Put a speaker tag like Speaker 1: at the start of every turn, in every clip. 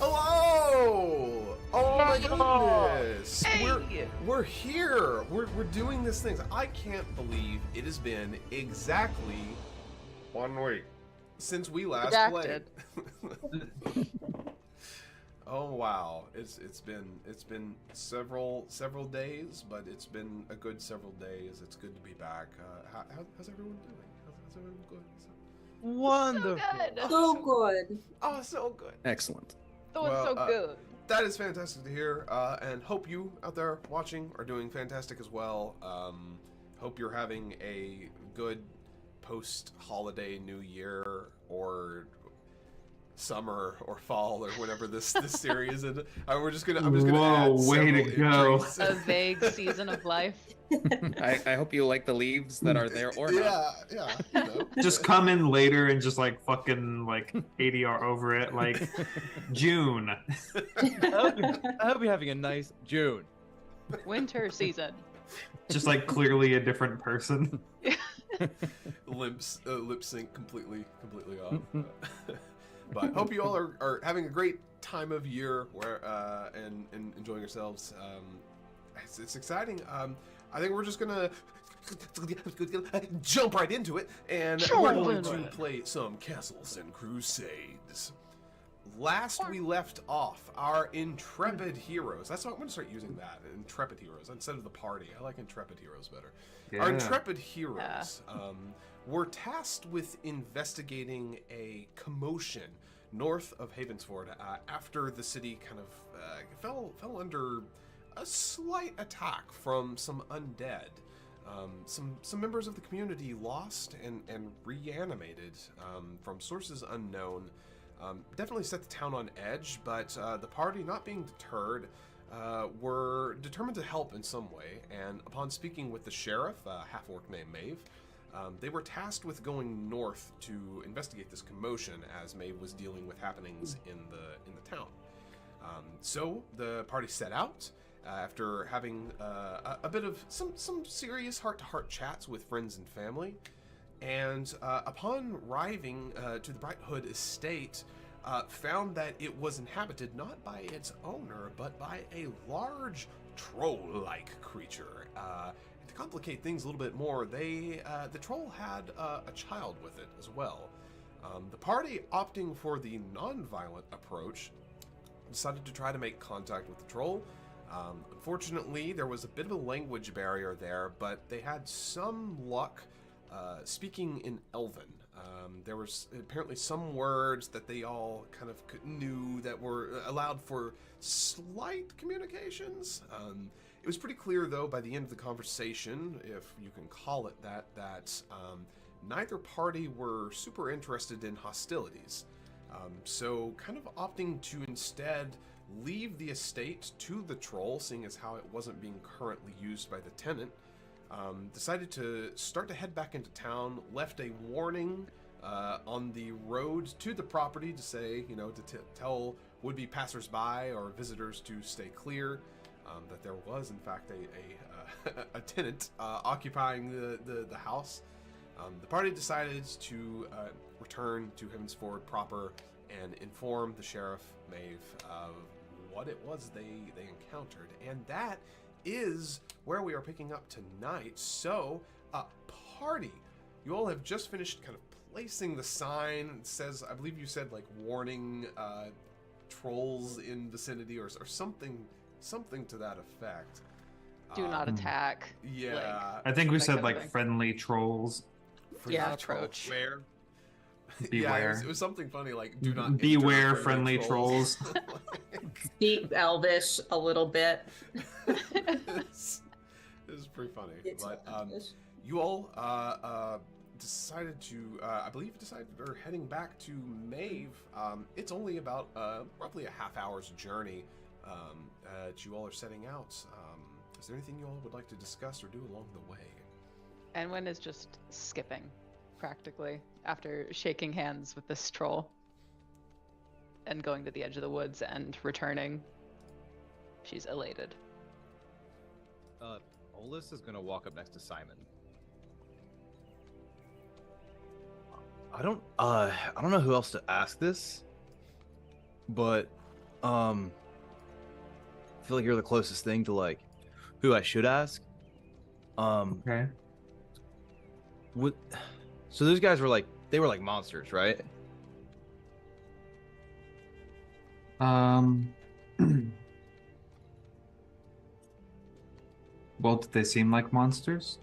Speaker 1: Hello! Oh my goodness!
Speaker 2: Hey!
Speaker 1: We're here. We're doing this thing. I can't believe it has been exactly 1 week since we last
Speaker 2: Redacted.
Speaker 1: played. Oh wow! It's been several days, but it's been a good several days. It's good to be back. How's everyone doing? How's everyone good?
Speaker 2: Wonderful.
Speaker 3: So good.
Speaker 1: Oh, so good.
Speaker 4: Excellent.
Speaker 2: So good.
Speaker 1: That is fantastic to hear, and hope you out there watching are doing fantastic as well. Hope you're having a good post-holiday New Year or summer or fall or whatever this series is. I'm just gonna add
Speaker 3: way to
Speaker 1: several
Speaker 3: go.
Speaker 1: entries.
Speaker 2: A vague season of life.
Speaker 4: I hope you like the leaves that are there or not.
Speaker 1: Yeah. You know.
Speaker 3: Just come in later and just like fucking like ADR over it, like June.
Speaker 5: I hope you're having a nice June.
Speaker 2: Winter season.
Speaker 3: Just like clearly a different person.
Speaker 1: lip sync completely off. But hope you all are having a great time of year where and enjoying yourselves. It's exciting. I think we're just gonna jump right into it, and we're going to play some Castles and Crusades. Last we left off, our intrepid heroes. I'm going to start using that, intrepid heroes, instead of the party. I like intrepid heroes better.
Speaker 3: Yeah.
Speaker 1: Our intrepid heroes were tasked with investigating a commotion north of Havensford after the city kind of fell under a slight attack from some undead. Some members of the community lost and reanimated from sources unknown. Definitely set the town on edge, but the party, not being deterred, were determined to help in some way. And upon speaking with the sheriff, a half-orc named Maeve, they were tasked with going north to investigate this commotion as Maeve was dealing with happenings in the town. So the party set out after having a bit of some serious heart-to-heart chats with friends and family. And upon arriving to the Bright Hood estate, found that it was inhabited not by its owner, but by a large troll-like creature. To complicate things a little bit more, the troll had a child with it as well. The party, opting for the non-violent approach, decided to try to make contact with the troll. Unfortunately, there was a bit of a language barrier there, but they had some luck speaking in Elven. There was apparently some words that they all kind of knew that were allowed for slight communications. It was pretty clear, though, by the end of the conversation, if you can call it that, neither party were super interested in hostilities. So kind of opting to instead leave the estate to the troll, seeing as how it wasn't being currently used by the tenant, decided to start to head back into town, left a warning on the road to the property to say, to tell would-be passersby or visitors to stay clear, that there was, in fact, a tenant occupying the house. The party decided to return to Havensford proper and inform the sheriff, Maeve, of what it was they encountered. And that is where we are picking up tonight. So, party, you all have just finished kind of placing the sign. It says, I believe you said, like, warning trolls in vicinity or something to that effect.
Speaker 2: Do not attack.
Speaker 1: Yeah.
Speaker 3: I think we
Speaker 2: that
Speaker 3: said
Speaker 2: kind of
Speaker 3: like
Speaker 2: thing.
Speaker 3: friendly trolls.
Speaker 2: Yeah, approach.
Speaker 3: Beware.
Speaker 1: Yeah, it was something funny like do not
Speaker 3: Beware
Speaker 1: enter
Speaker 3: friendly trolls.
Speaker 6: Speak Elvish a little bit.
Speaker 1: It's pretty funny.
Speaker 6: It's
Speaker 1: But
Speaker 6: Elvish.
Speaker 1: you all decided to, I believe, are heading back to Maeve. It's only about roughly a half hour's journey that you all are setting out. Is there anything you all would like to discuss or do along the way?
Speaker 2: Enwyn is just skipping, practically, after shaking hands with this troll and going to the edge of the woods and returning. She's elated.
Speaker 5: Olus is gonna walk up next to Simon. I don't know who else to ask this, but I feel like you're the closest thing to like who I should ask.
Speaker 3: Okay.
Speaker 5: So those guys were like monsters, right?
Speaker 3: Well, did they seem like monsters?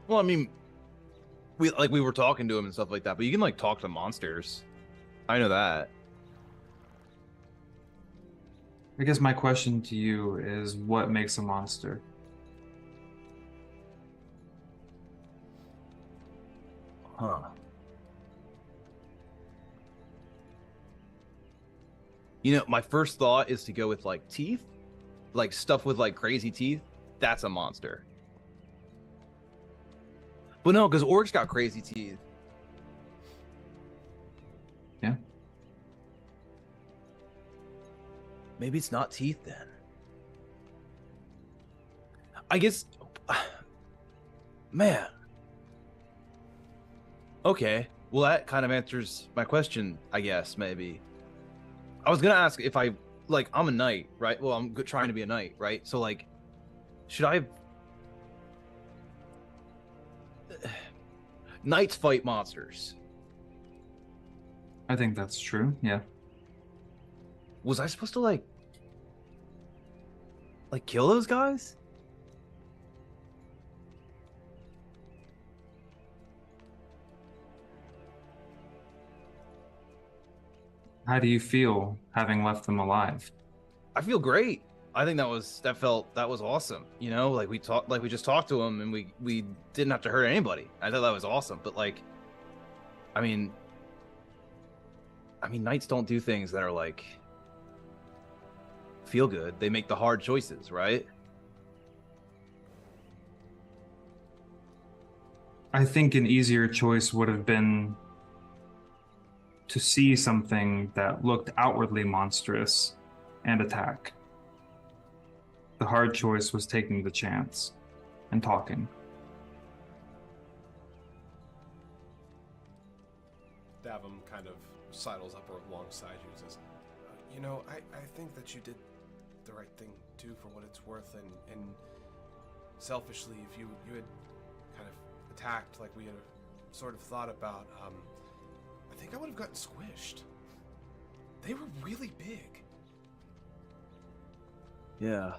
Speaker 5: Well, I mean, we were talking to them and stuff like that, but you can like talk to monsters. I know that.
Speaker 3: I guess my question to you is, what makes a monster?
Speaker 5: Huh. You know, my first thought is to go with like teeth, like stuff with like crazy teeth. That's a monster. But no, because orcs got crazy teeth.
Speaker 3: Yeah.
Speaker 5: Maybe it's not teeth then. I guess, man. Okay, well that kind of answers my question, I guess, maybe. I was gonna ask if I, like, I'm a knight, right? Well, I'm trying to be a knight, right? So, like, should I... Knights fight monsters.
Speaker 3: I think that's true. Yeah.
Speaker 5: Was I supposed to, like, kill those guys?
Speaker 3: How do you feel having left them alive?
Speaker 5: I feel great. I think that was awesome. You know, like we just talked to him and we didn't have to hurt anybody. I thought that was awesome. But like, I mean, knights don't do things that are like feel good. They make the hard choices, right?
Speaker 3: I think an easier choice would have been to see something that looked outwardly monstrous and attack. The hard choice was taking the chance and talking.
Speaker 1: Davum kind of sidles up alongside you and says, you know, I think that you did the right thing too, for what it's worth, and selfishly, if you had kind of attacked like we had sort of thought about, I think I would have gotten squished. They were really big.
Speaker 5: Yeah.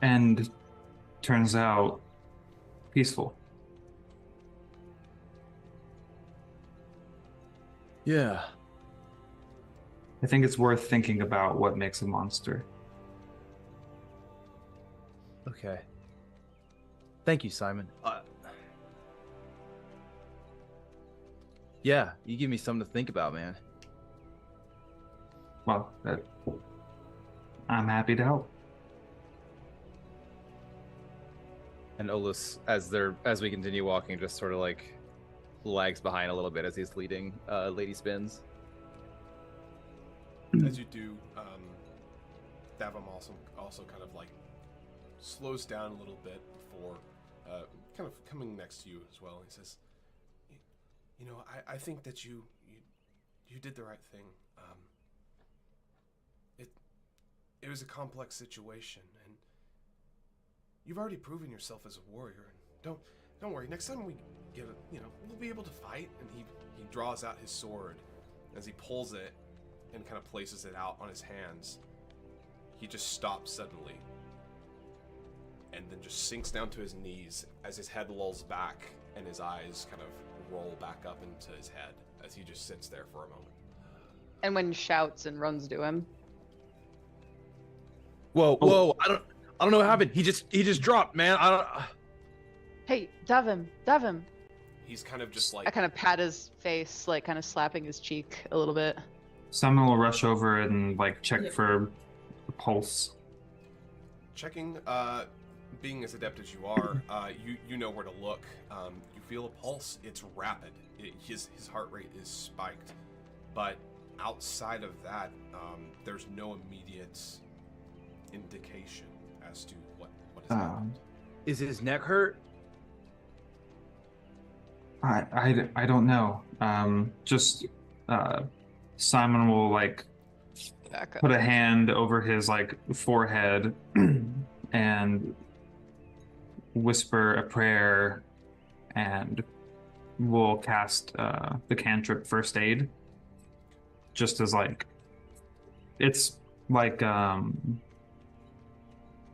Speaker 3: And turns out peaceful.
Speaker 5: Yeah.
Speaker 3: I think it's worth thinking about what makes a monster.
Speaker 5: Okay. Thank you, Simon. Yeah, you give me something to think about, man.
Speaker 3: Well, I'm happy to help.
Speaker 5: And Olus, as we continue walking, just sort of like lags behind a little bit as he's leading Lady Spins.
Speaker 1: As you do, Davum also kind of like slows down a little bit before kind of coming next to you as well. He says, you know, I think that you did the right thing. It was a complex situation, and you've already proven yourself as a warrior. And don't worry. Next time we get we'll be able to fight. And he draws out his sword. As he pulls it and kind of places it out on his hands, he just stops suddenly, and then just sinks down to his knees as his head lolls back and his eyes kind of roll back up into his head as he just sits there for a moment.
Speaker 2: And when shouts and runs to him.
Speaker 5: Whoa! I don't know what happened. He just dropped, man. I don't.
Speaker 2: Hey, Davum.
Speaker 1: He's kind of just like,
Speaker 2: I kind of pat his face, like kind of slapping his cheek a little bit.
Speaker 3: Simon will rush over and like check for a pulse.
Speaker 1: checking. Being as adept as you are, you know where to look. You feel a pulse. It's rapid. His heart rate is spiked, but outside of that, there's no immediate indication as to what has happened.
Speaker 5: Is his neck hurt?
Speaker 3: I don't know. Simon will like put a hand over his like forehead and whisper a prayer, and we'll cast the cantrip first aid. Just as like, it's like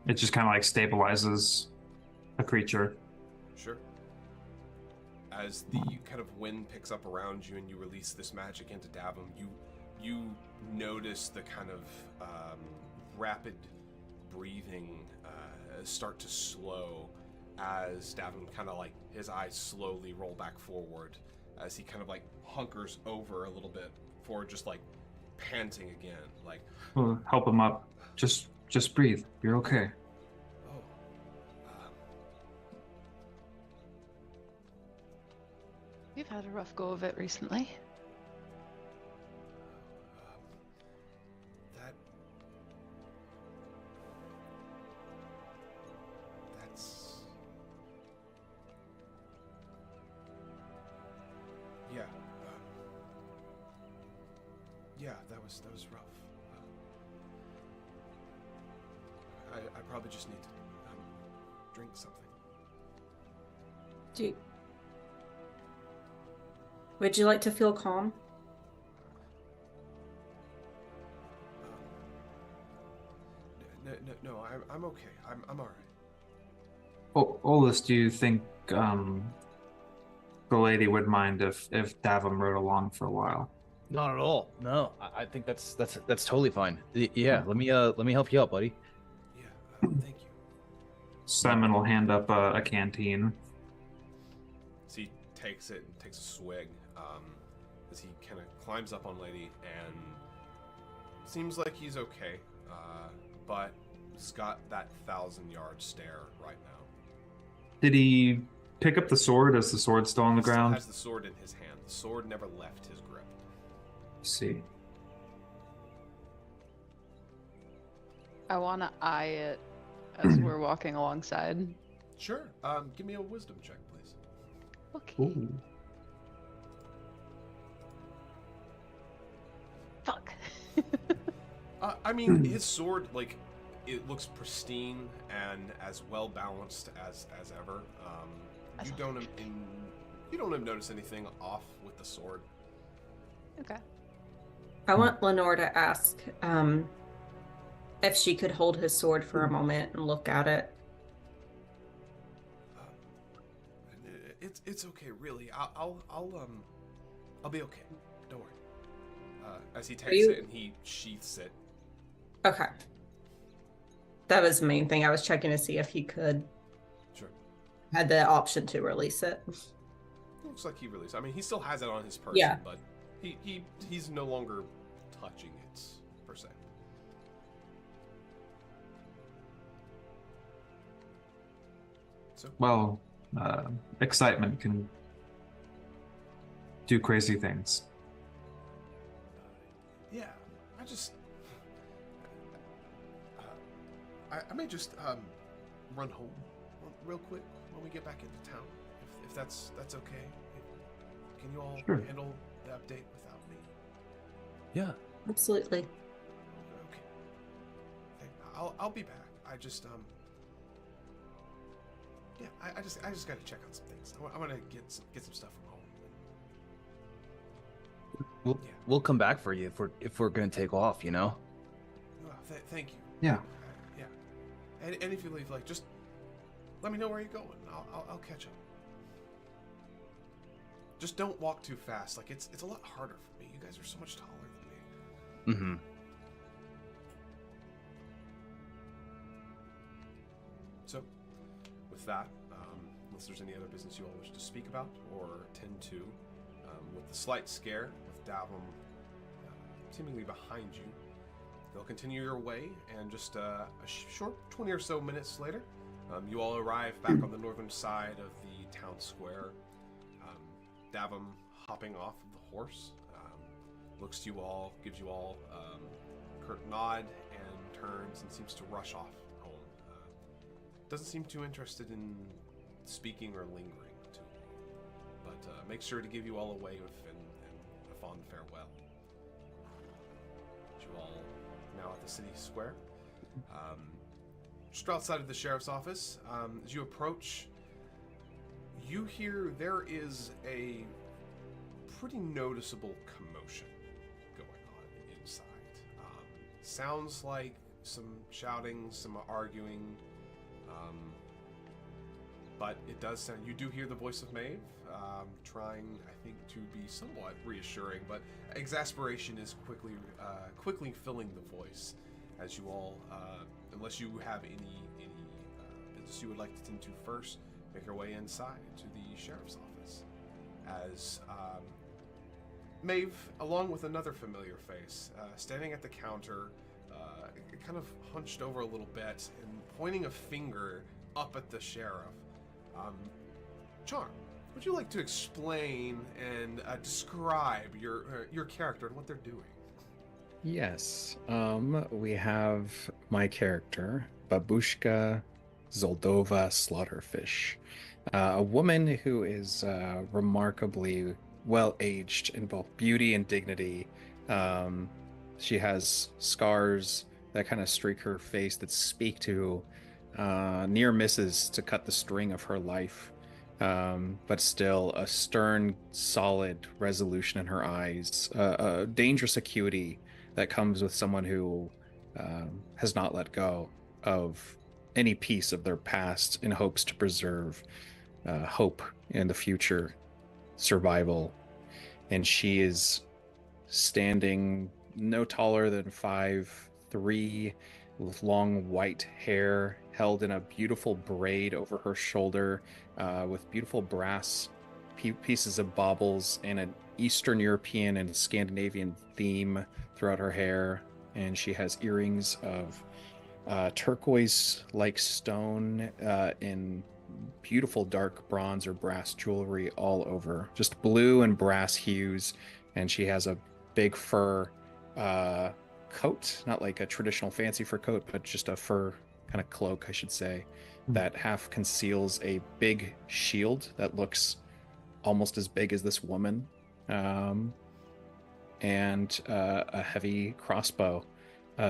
Speaker 3: it just kind of like stabilizes a creature.
Speaker 1: Sure. As the kind of wind picks up around you and you release this magic into Davum, you notice the kind of rapid breathing start to slow as Davin kind of like his eyes slowly roll back forward as he kind of like hunkers over a little bit for just like panting again, like,
Speaker 3: We'll help him up. Just breathe. You're okay.
Speaker 1: oh,
Speaker 2: We've had a rough go of it recently.
Speaker 1: that that's yeah, yeah, that was rough. I probably just need to drink something.
Speaker 6: Would you like to feel calm?
Speaker 1: No, I'm okay. I'm all right.
Speaker 3: Olus, do you think the lady would mind if Davim rode along for a while?
Speaker 5: Not at all. No, I think that's totally fine. Yeah, let me help you out, buddy.
Speaker 1: Yeah, thank you.
Speaker 3: Simon will hand up a canteen.
Speaker 1: So he takes it and takes a swig as he kind of climbs up on Lady and seems like he's okay, but he's got that 1,000-yard stare right now.
Speaker 3: Did he pick up the sword? Is the sword still on the
Speaker 1: He still
Speaker 3: ground?
Speaker 1: has the sword in his hand. The sword never left his grip.
Speaker 3: See.
Speaker 2: I want to eye it as we're walking alongside.
Speaker 1: Sure. Give me a wisdom check, please.
Speaker 2: Okay.
Speaker 3: Ooh.
Speaker 2: Fuck.
Speaker 1: I mean, his sword, like, it looks pristine and as well balanced as ever.
Speaker 2: As
Speaker 1: You
Speaker 2: a
Speaker 1: don't
Speaker 2: hundred.
Speaker 1: you don't have noticed anything off with the sword.
Speaker 2: Okay.
Speaker 6: I want Lenore to ask if she could hold his sword for a moment and look at it.
Speaker 1: It's okay, really. I'll be okay. Don't worry. As he takes
Speaker 6: you-
Speaker 1: it and he sheaths it.
Speaker 6: Okay. That was the main thing. I was checking to see if he could
Speaker 1: Sure.
Speaker 6: had the option to release it.
Speaker 1: Looks like he released. I mean, he still has it on his person,
Speaker 6: Yeah.
Speaker 1: but he's no longer touching it per se. So
Speaker 3: Well, excitement can do crazy things.
Speaker 1: yeah, I just I may just run home real quick when we get back into town, if that's okay. Can you all
Speaker 3: Sure.
Speaker 1: handle the update without me?
Speaker 5: Yeah.
Speaker 6: Absolutely.
Speaker 1: Okay. I'll be back. I just yeah, I just got to check on some things. I want to get some stuff from home. Yeah.
Speaker 5: We'll come back for you if we're gonna take off. You know.
Speaker 1: Well, thank you.
Speaker 3: Yeah.
Speaker 1: Yeah. And if you leave, like, just let me know where you're going. I'll catch up. Just don't walk too fast. Like, it's a lot harder for me. You guys are so much taller than me.
Speaker 5: Mm-hmm.
Speaker 1: So, with that, unless there's any other business you all wish to speak about or tend to, with the slight scare with Davum seemingly behind you, they'll continue your way, and just a short 20 or so minutes later, you all arrive back on the northern side of the town square. Davum hopping off of the horse, looks to you all, gives you all a curt nod, and turns and seems to rush off home. Doesn't seem too interested in speaking or lingering too long, but makes sure to give you all a wave and a fond farewell. You all now at the city square. Just outside of the sheriff's office, as you approach, you hear there is a pretty noticeable commotion going on inside. Sounds like some shouting, some arguing, but it does sound. You do hear the voice of Maeve, trying, I think, to be somewhat reassuring, but exasperation is quickly filling the voice as you all, unless you have any questions you would like to tend to first, make your way inside to the sheriff's office. As Maeve, along with another familiar face, standing at the counter, kind of hunched over a little bit and pointing a finger up at the sheriff. Charm, would you like to explain and describe your character and what they're doing?
Speaker 7: Yes. We have my character, Babushka Zoldova Slaughterfish, a woman who is remarkably well-aged in both beauty and dignity. She has scars that kind of streak her face that speak to near misses to cut the string of her life, but still a stern, solid resolution in her eyes, a dangerous acuity that comes with someone who has not let go of any piece of their past in hopes to preserve hope in the future, survival. And she is standing no taller than 5'3", with long white hair held in a beautiful braid over her shoulder, with beautiful brass pieces of baubles and an Eastern European and Scandinavian theme throughout her hair. And she has earrings of turquoise-like stone in beautiful dark bronze or brass jewelry all over, just blue and brass hues. And she has a big fur coat, not like a traditional fancy fur coat, but just a fur kind of cloak, I should say, that half conceals a big shield that looks almost as big as this woman, and a heavy crossbow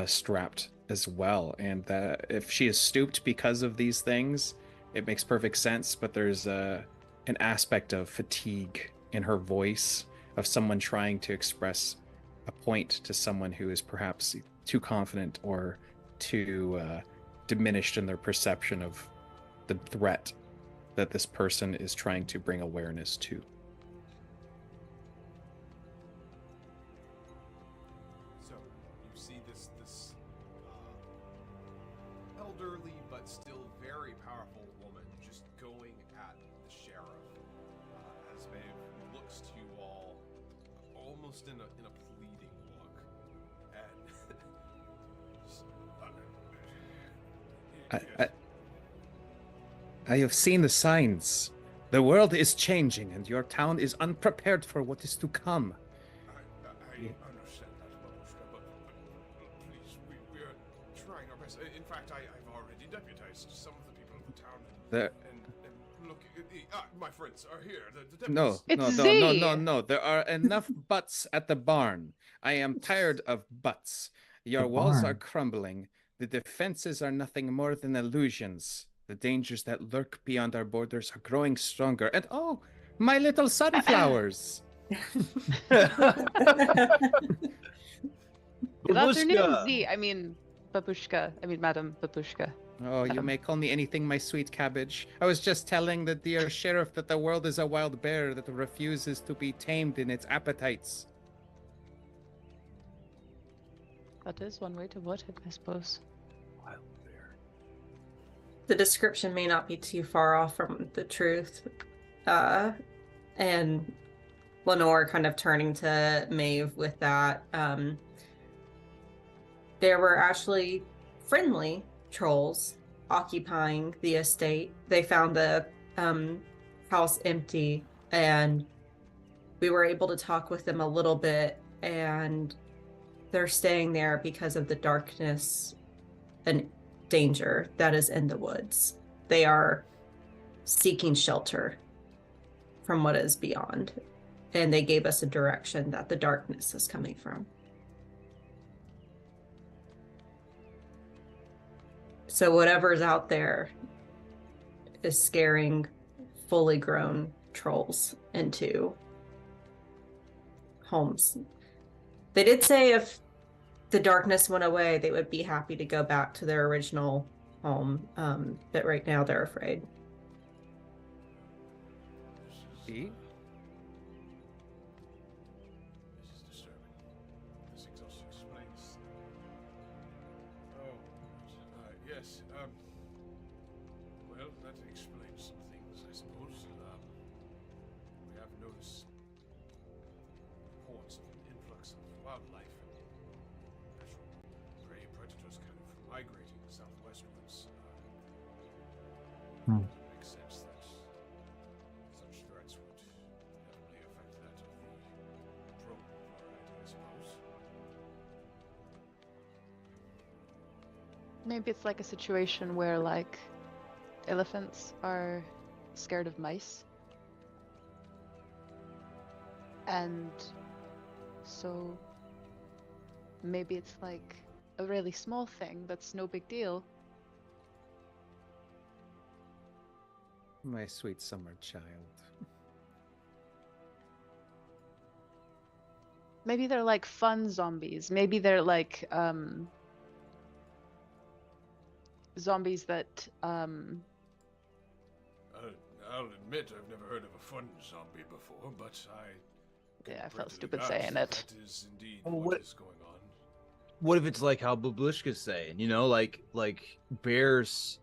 Speaker 7: strapped as well. And if she is stooped because of these things, it makes perfect sense, but there's an aspect of fatigue in her voice, of someone trying to express a point to someone who is perhaps too confident or too diminished in their perception of the threat that this person is trying to bring awareness to.
Speaker 1: So you see this elderly but still very powerful woman just going at the sheriff, as Maeve looks to you all almost in a pleading look, and
Speaker 7: I have seen the signs. The world is changing, and your town is unprepared for what is to come.
Speaker 1: I understand that, Babushka, but please, we are trying our best. In fact, I've already deputized some of the people of the town, and look, my friends are here. The
Speaker 7: No,
Speaker 2: It's
Speaker 7: no. There are enough butts at the barn. I am tired of butts. Your
Speaker 3: The
Speaker 7: walls are
Speaker 3: barn.
Speaker 7: crumbling. The defenses are nothing more than illusions. The dangers that lurk beyond our borders are growing stronger. And oh, my little sunflowers!
Speaker 2: Good afternoon,
Speaker 5: Babushka!
Speaker 2: Z. I mean, Babushka. I mean, Madam Babushka.
Speaker 7: Oh, you may call me anything, my sweet cabbage. I was just telling the dear sheriff that the world is a wild bear that refuses to be tamed in its appetites.
Speaker 2: That is one way to put it, I suppose.
Speaker 5: Wild bear.
Speaker 6: The description may not be too far off from the truth. And Lenore kind of turning to Maeve with that. There were actually friendly trolls occupying the estate. They found the house empty, and we were able to talk with them a little bit, and they're staying there because of the darkness and danger that is in the woods. They are seeking shelter from what is beyond, and they gave us a direction that the darkness is coming from. So whatever's out there is scaring fully grown trolls into homes. They did say if the darkness went away, they would be happy to go back to their original home, but right now they're afraid.
Speaker 7: See?
Speaker 1: This is disturbing. This explains. Oh, yes. suppose. We have noticed reports of an influx of wildlife and natural prey predators kind of migrating southwestwards.
Speaker 3: Hmm.
Speaker 1: It makes sense that such threats would definitely affect that of the drone variety, I suppose.
Speaker 2: Maybe it's like a situation where, like, elephants are scared of mice. And so maybe it's like a really small thing that's no big deal.
Speaker 7: My sweet summer child.
Speaker 2: Maybe they're like fun zombies. Maybe they're like zombies that
Speaker 1: I'll admit I've never heard of a fun zombie before, but
Speaker 2: Yeah, I felt
Speaker 1: readily
Speaker 2: stupid
Speaker 1: vouch
Speaker 2: saying
Speaker 1: that
Speaker 2: it.
Speaker 1: That is indeed
Speaker 5: Oh,
Speaker 1: what is going on.
Speaker 5: What if it's like how Bablushka's saying, you know, like bears,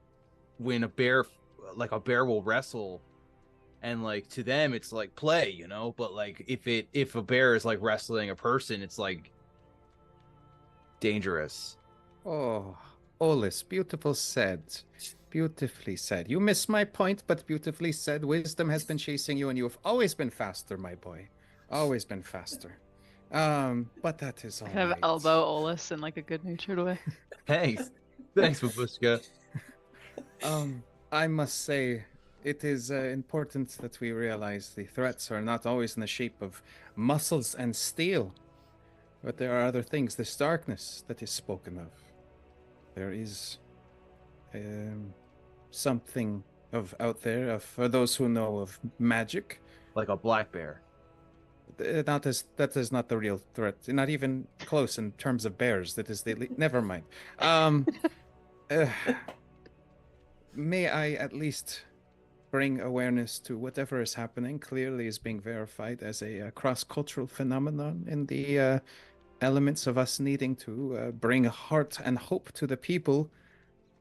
Speaker 5: when a bear will wrestle, and like to them it's like play, you know, but like if a bear is like wrestling a person, it's like dangerous.
Speaker 7: Oh, Olis, beautiful said. Beautifully said. You missed my point, but beautifully said. Wisdom has been chasing you, and you have always been faster, my boy. Always been faster. But that is all
Speaker 2: kind of
Speaker 7: right.
Speaker 2: elbow Olus in like a good-natured way.
Speaker 5: Thanks, thanks, Bablushka.
Speaker 7: I must say, it is important that we realize the threats are not always in the shape of muscles and steel, but there are other things. This darkness that is spoken of. There is something of out there for those who know of magic.
Speaker 5: Like a black bear.
Speaker 7: That is not the real threat. Not even close in terms of bears. That is the never mind. Uh, may I at least bring awareness to whatever is happening? Clearly, is being verified as a cross-cultural phenomenon in the elements of us needing to bring heart and hope to the people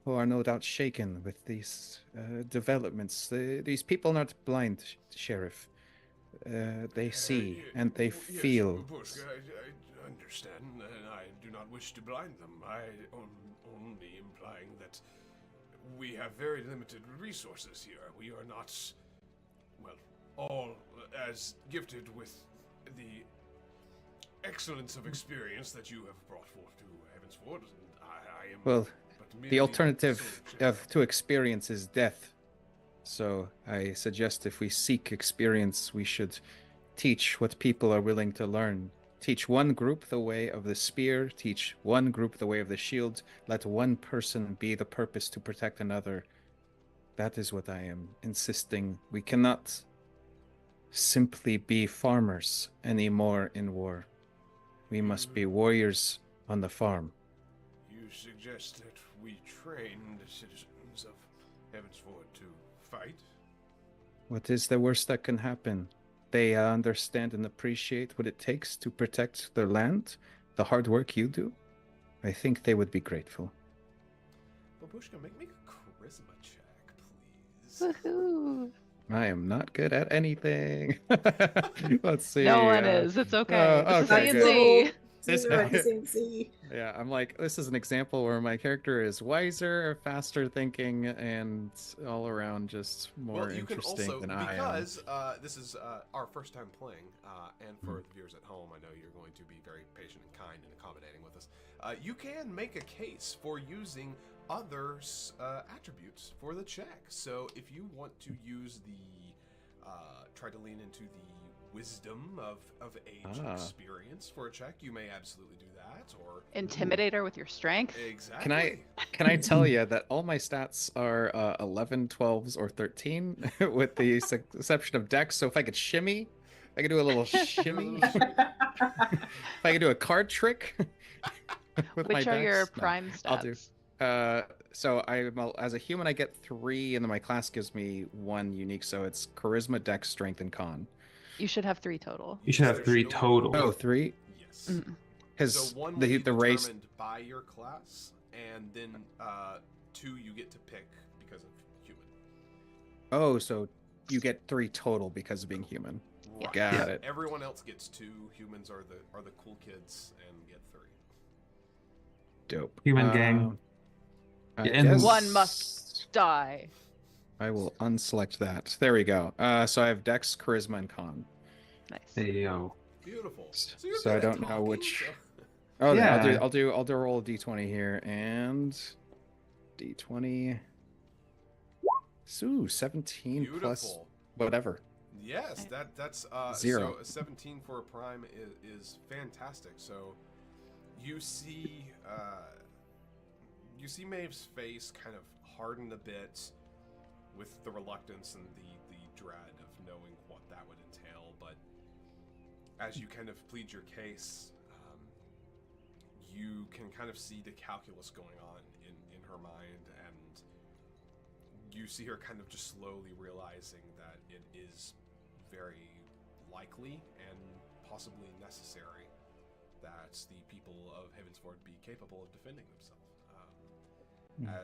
Speaker 7: who are no doubt shaken with these developments. These people are not blind, Sheriff. They see and they feel.
Speaker 1: Yes, Bushka, I understand, and I do not wish to blind them. I am only implying that we have very limited resources here. We are not, well, all as gifted with the excellence of experience that you have brought forth to Heavensford. And I am.
Speaker 7: Well,
Speaker 1: but
Speaker 7: the
Speaker 1: merely
Speaker 7: alternative
Speaker 1: sole
Speaker 7: to experience is death. So I suggest if we seek experience, we should teach what people are willing to learn. Teach one group the way of the spear, teach one group the way of the shield, let one person be the purpose to protect another. That is what I am insisting. We cannot simply be farmers anymore in war. We must be warriors on the farm.
Speaker 1: You suggest that we train the citizens of Heavensford to fight?
Speaker 7: What is the worst that can happen? They understand and appreciate what it takes to protect their land, the hard work you do. I think they would be grateful.
Speaker 1: Babushka, make me a charisma check, please.
Speaker 2: Woohoo!
Speaker 7: I am not good at anything. Let's see.
Speaker 2: No one is. It's okay. This
Speaker 7: okay,
Speaker 2: is
Speaker 7: good.
Speaker 2: CNC.
Speaker 7: This-
Speaker 6: Zero at CNC.
Speaker 7: Yeah, I'm like, this is an example where my character is wiser, faster thinking, and all around just more
Speaker 1: Well, you can
Speaker 7: interesting
Speaker 1: also,
Speaker 7: than I am.
Speaker 1: because this is our first time playing, and for the viewers at home, I know you're going to be very patient and kind and accommodating with us. You can make a case for using other attributes for the check. So if you want to use the, try to lean into the wisdom of age and experience for a check, you may absolutely do that, or
Speaker 2: Intimidator with your strength.
Speaker 1: exactly.
Speaker 7: Can I tell you that all my stats are 11, 12s, or 13, with the exception of Dex. So if I could shimmy, I could do a little shimmy. If I could do a card trick with
Speaker 2: Which
Speaker 7: my
Speaker 2: are your
Speaker 7: Dex, no,
Speaker 2: prime stats?
Speaker 7: I'll do. So as a human, I get 3, and then my class gives me 1 unique. So it's charisma, Dex, strength, and con.
Speaker 2: You should have 3 total.
Speaker 3: You should have 3 total.
Speaker 7: Oh, 3?
Speaker 1: Yes.
Speaker 2: Mm.
Speaker 7: Because
Speaker 1: So one will be
Speaker 7: the race.
Speaker 1: determined by your class, and then 2 you get to pick because of human.
Speaker 7: Oh, so you get 3 total because of being human.
Speaker 1: Right.
Speaker 7: Got it.
Speaker 1: Everyone else gets 2. Humans are the cool kids and get 3.
Speaker 7: Dope.
Speaker 3: Human gang.
Speaker 7: I
Speaker 3: Yeah, and
Speaker 7: guess
Speaker 2: One must die.
Speaker 7: I will unselect that. There we go. So I have Dex, Charisma, and Con.
Speaker 2: Nice.
Speaker 3: Hey yo.
Speaker 1: Beautiful.
Speaker 7: So
Speaker 1: you're
Speaker 7: I
Speaker 1: good at
Speaker 7: don't know
Speaker 1: talking,
Speaker 7: which-
Speaker 1: so-
Speaker 7: Oh, yeah.
Speaker 3: Yeah.
Speaker 7: I'll do roll a d20 here and d20. Ooh, 17 plus
Speaker 1: Beautiful.
Speaker 7: whatever.
Speaker 1: Yes, that's
Speaker 7: 0.
Speaker 1: So a 17 for a prime is fantastic. So you see Maeve's face kind of harden a bit with the reluctance and the dread of knowing what that would entail. But as you kind of plead your case, you can kind of see the calculus going on in her mind, and you see her kind of just slowly realizing that it is very likely and possibly necessary that the people of Heavensford be capable of defending themselves.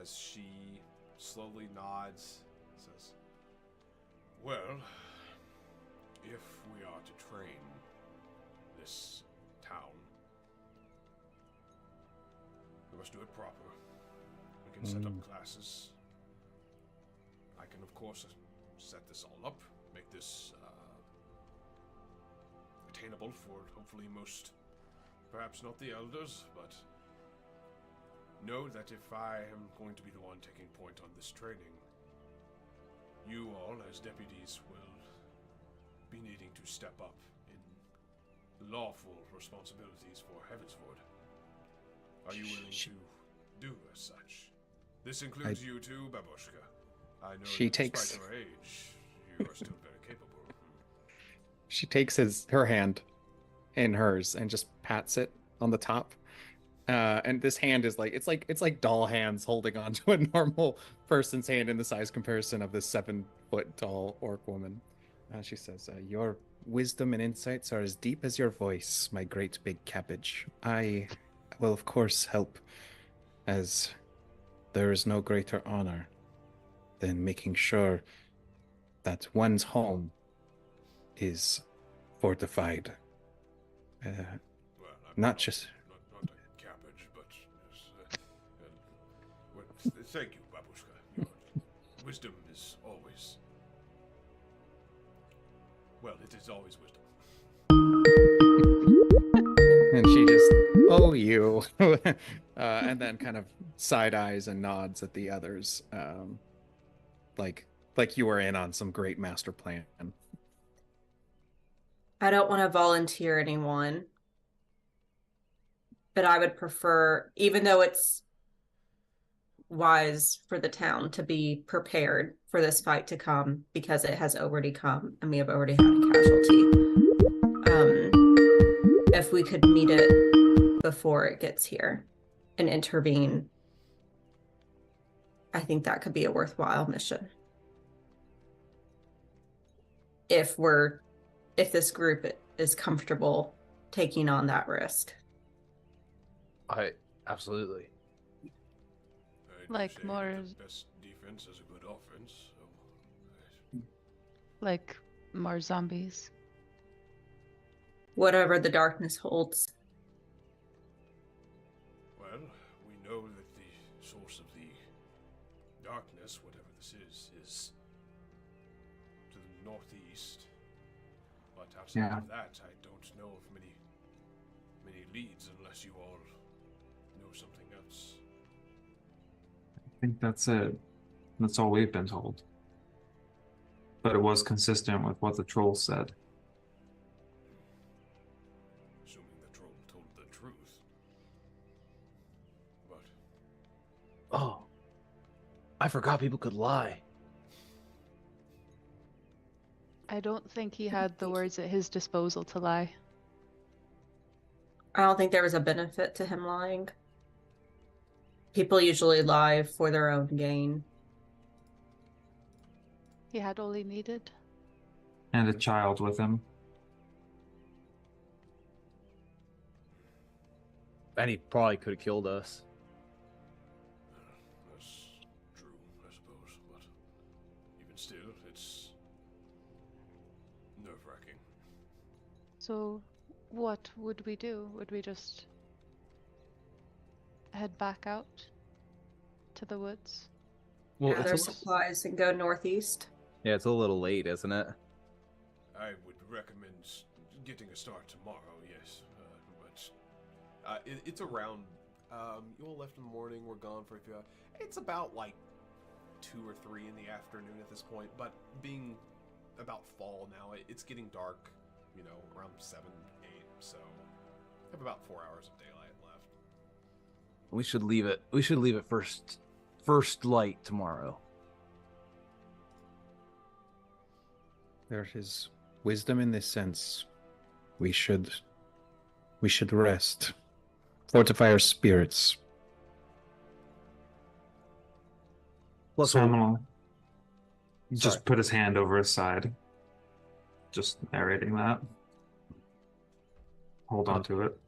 Speaker 1: As she slowly nods, says, "Well, if we are to train this town, we must do it proper. We can set up classes. I can, of course, set this all up, make this attainable for hopefully most, perhaps not the elders, but know that if I am going to be the one taking point on this training, you all, as deputies, will be needing to step up in lawful responsibilities for Heavensford. Are you willing to do as such? This includes you too, Babushka. I know
Speaker 7: She
Speaker 1: that
Speaker 7: takes-
Speaker 1: despite your age, you are still very capable.
Speaker 7: She takes her hand in hers and just pats it on the top. And this hand is like it's like doll hands holding onto a normal person's hand in the size comparison of this 7-foot tall orc woman. She says, "Your wisdom and insights are as deep as your voice, my great big cabbage. I will of course help, as there is no greater honor than making sure that one's home is fortified.
Speaker 1: Well, I'm
Speaker 7: Not just-
Speaker 1: not a cabbage, but yes, well, thank you, Babushka. Your wisdom is always, well, it is always wisdom.
Speaker 7: And she just, oh, you. And then kind of side eyes and nods at the others. Like you were in on some great master plan.
Speaker 6: I don't want to volunteer anyone, but I would prefer, even though it's wise for the town to be prepared for this fight to come, because it has already come and we have already had a casualty. If we could meet it before it gets here and intervene, I think that could be a worthwhile mission. If this group is comfortable taking on that risk.
Speaker 5: Absolutely.
Speaker 1: I'd
Speaker 2: Like
Speaker 1: say
Speaker 2: more-
Speaker 1: that the best defense is a good offense. So,
Speaker 2: Like more zombies.
Speaker 6: Whatever the darkness holds.
Speaker 1: well, we know that the source of the darkness, whatever this is to the northeast. But outside
Speaker 3: Yeah.
Speaker 1: of that, I don't know of many leads unless you all know something else.
Speaker 3: I think that's it. That's all we've been told. But it was consistent with what the troll said.
Speaker 1: Assuming the troll told the truth. But
Speaker 5: Oh, I forgot people could lie.
Speaker 2: I don't think he had the words at his disposal to lie.
Speaker 6: I don't think there was a benefit to him lying. People usually lie for their own gain.
Speaker 2: He had all he needed.
Speaker 3: And a child with him.
Speaker 5: And he probably could have killed us.
Speaker 1: that's true, I suppose. But even still, it's
Speaker 2: So, what would we do? Would we just head back out to the woods?
Speaker 5: Well,
Speaker 6: Gather supplies and go northeast.
Speaker 5: yeah, it's a little late, isn't it?
Speaker 1: I would recommend getting a start tomorrow, yes. It's around. You all left in the morning. We're gone for a few hours. It's about like 2 or 3 in the afternoon at this point. But being about fall now, it's getting dark. You know, around 7, 8. So I have about 4 hours of daylight left.
Speaker 5: We should leave it. We should leave it first light tomorrow.
Speaker 7: There is wisdom in this sense. We should rest. Fortify our spirits.
Speaker 5: Plus,
Speaker 3: Seminole
Speaker 5: Sorry.
Speaker 3: just put his hand over his side. Just narrating that. Hold on to it.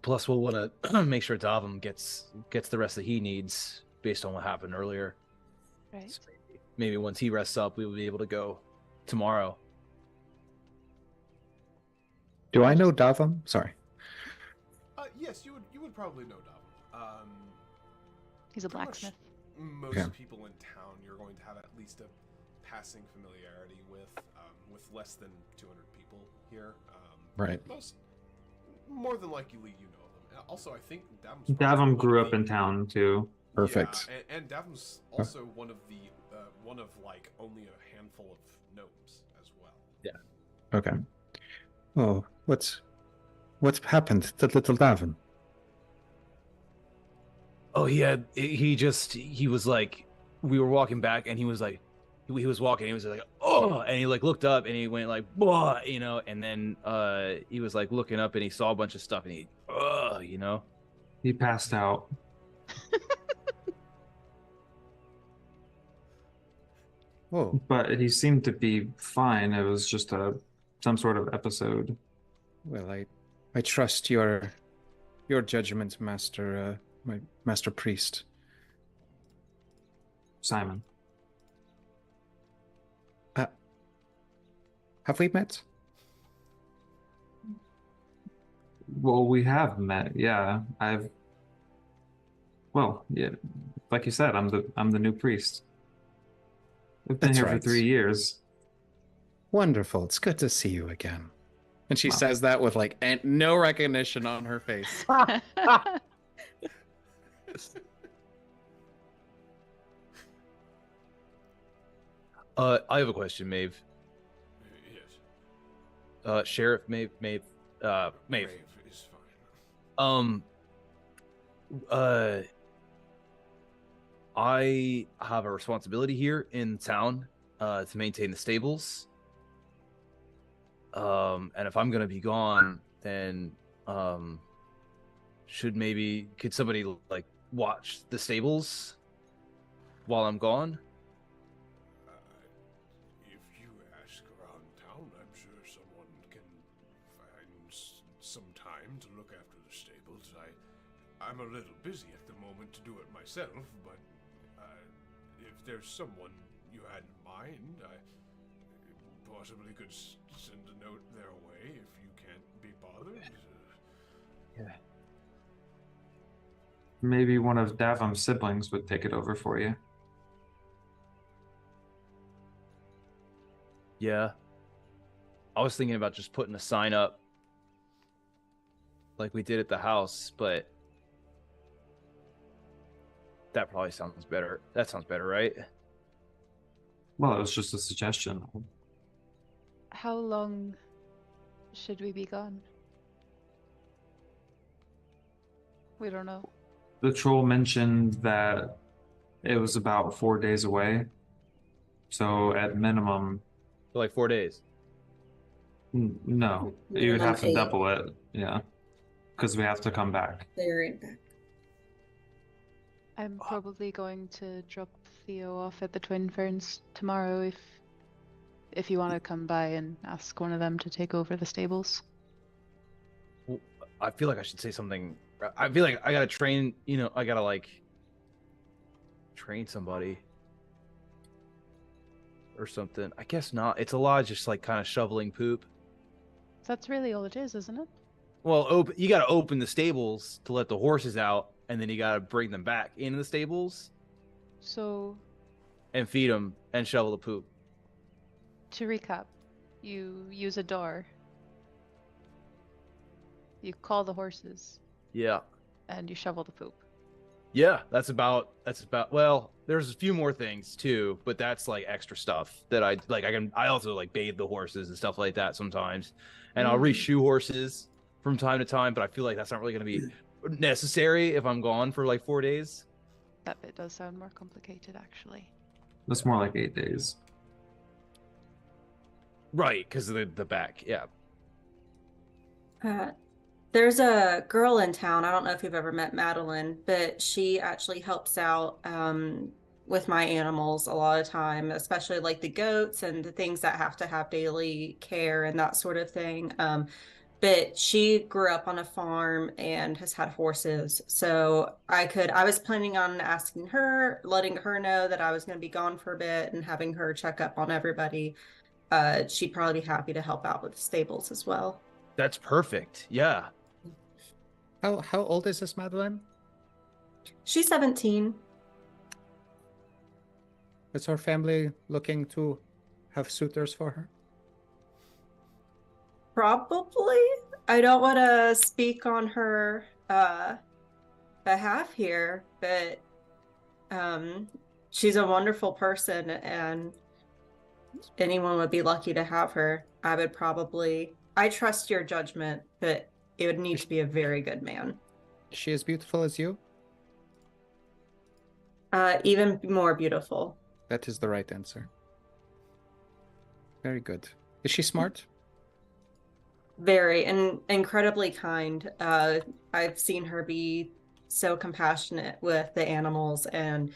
Speaker 5: plus we'll want to make sure Davum gets the rest that he needs based on what happened earlier.
Speaker 2: Right.
Speaker 5: So maybe once he rests up, we will be able to go tomorrow.
Speaker 7: Do I know Davam? Sorry.
Speaker 1: Yes, you would probably know Davin.
Speaker 2: He's a
Speaker 1: Pretty much
Speaker 2: blacksmith.
Speaker 1: Most
Speaker 7: Okay.
Speaker 1: people in town, you're going to have at least a passing familiarity with less than 200 people here.
Speaker 7: Right.
Speaker 1: More than likely, you know them. Also, I think Davum's
Speaker 3: Davum grew up in town too.
Speaker 7: Perfect.
Speaker 1: Yeah, and Davum's also one of like only a handful of gnomes as well.
Speaker 7: Okay. Oh, what's happened to little Davin?
Speaker 5: Oh, he was like, we were walking back, and he was like, he was walking, he was like, oh, and he like looked up, and he went like, whoa, you know, and then he was like looking up, and he saw a bunch of stuff, and he, you know.
Speaker 3: He passed out.
Speaker 7: Oh,
Speaker 3: But he seemed to be fine. It was just some sort of episode.
Speaker 7: well, I trust your judgment, master, my master priest.
Speaker 3: Simon.
Speaker 7: Have we met?
Speaker 3: Well, we have met. Yeah, Well, yeah, like you said, I'm the new priest. We've been
Speaker 7: That's
Speaker 3: here for
Speaker 7: right.
Speaker 3: 3 years.
Speaker 7: Wonderful. It's good to see you again. And she
Speaker 3: Wow.
Speaker 7: says that with like no recognition on her face.
Speaker 5: I have a question, Maeve.
Speaker 1: Yes.
Speaker 5: Sheriff Maeve. Maeve.
Speaker 1: Brave is fine.
Speaker 5: I have a responsibility here in town to maintain the stables. And if I'm gonna be gone, then could somebody like watch the stables while I'm gone?
Speaker 1: If you ask around town, I'm sure someone can find some time to look after the stables. I'm a little busy at the moment to do it myself, but if there's someone you had in mind, I possibly could send a note their way if you can't be bothered.
Speaker 3: Maybe one of Davum's siblings would take it over for you.
Speaker 5: Yeah. I was thinking about just putting a sign up like we did at the house, but that probably sounds better. That sounds better, right?
Speaker 3: Well, it was just a suggestion.
Speaker 2: How long should we be gone? We don't know.
Speaker 3: The troll mentioned that it was about 4 days away. So at minimum,
Speaker 5: For like 4 days.
Speaker 3: no, you would
Speaker 6: Minimum
Speaker 3: have to
Speaker 6: 8.
Speaker 3: double it. Yeah, because we have to come back.
Speaker 6: They're in back.
Speaker 2: I'm probably going to drop Theo off at the Twin Ferns tomorrow if you want to come by and ask one of them to take over the stables.
Speaker 5: Well, I feel like I should say something. I feel like I gotta train, I gotta like train somebody or something. I guess not. It's a lot of just like kind of shoveling poop.
Speaker 2: That's really all it is, isn't it?
Speaker 5: Well, you got to open the stables to let the horses out, and then you got to bring them back into the stables
Speaker 2: So,
Speaker 5: and feed them and shovel the poop.
Speaker 2: to recap, you use a door. You call the horses,
Speaker 5: Yeah.
Speaker 2: and you shovel the poop.
Speaker 5: Yeah, that's about well, there's a few more things too, but that's like extra stuff that I also like bathe the horses and stuff like that sometimes. And I'll reshoe horses from time to time, but I feel like that's not really going to be necessary if I'm gone for like 4 days.
Speaker 2: That bit does sound more complicated, actually.
Speaker 3: That's more like 8 days.
Speaker 5: Right, because of the back. Yeah.
Speaker 6: There's a girl in town. I don't know if you've ever met Madeline, but she actually helps out with my animals a lot of time, especially like the goats and the things that have to have daily care and that sort of thing. But she grew up on a farm and has had horses. So I was planning on asking her, letting her know that I was going to be gone for a bit and having her check up on everybody. She'd probably be happy to help out with the stables as well.
Speaker 5: That's perfect. Yeah.
Speaker 7: How old is this Madeline?
Speaker 6: She's 17.
Speaker 7: Is her family looking to have suitors for her?
Speaker 6: Probably. I don't want to speak on her behalf here, but she's a wonderful person and anyone would be lucky to have her. I trust your judgment, but it would need to be a very good man.
Speaker 7: Is she as beautiful as you?
Speaker 6: Even more beautiful.
Speaker 7: That is the right answer. Very good. Is she smart?
Speaker 6: Very and incredibly kind. I've seen her be so compassionate with the animals and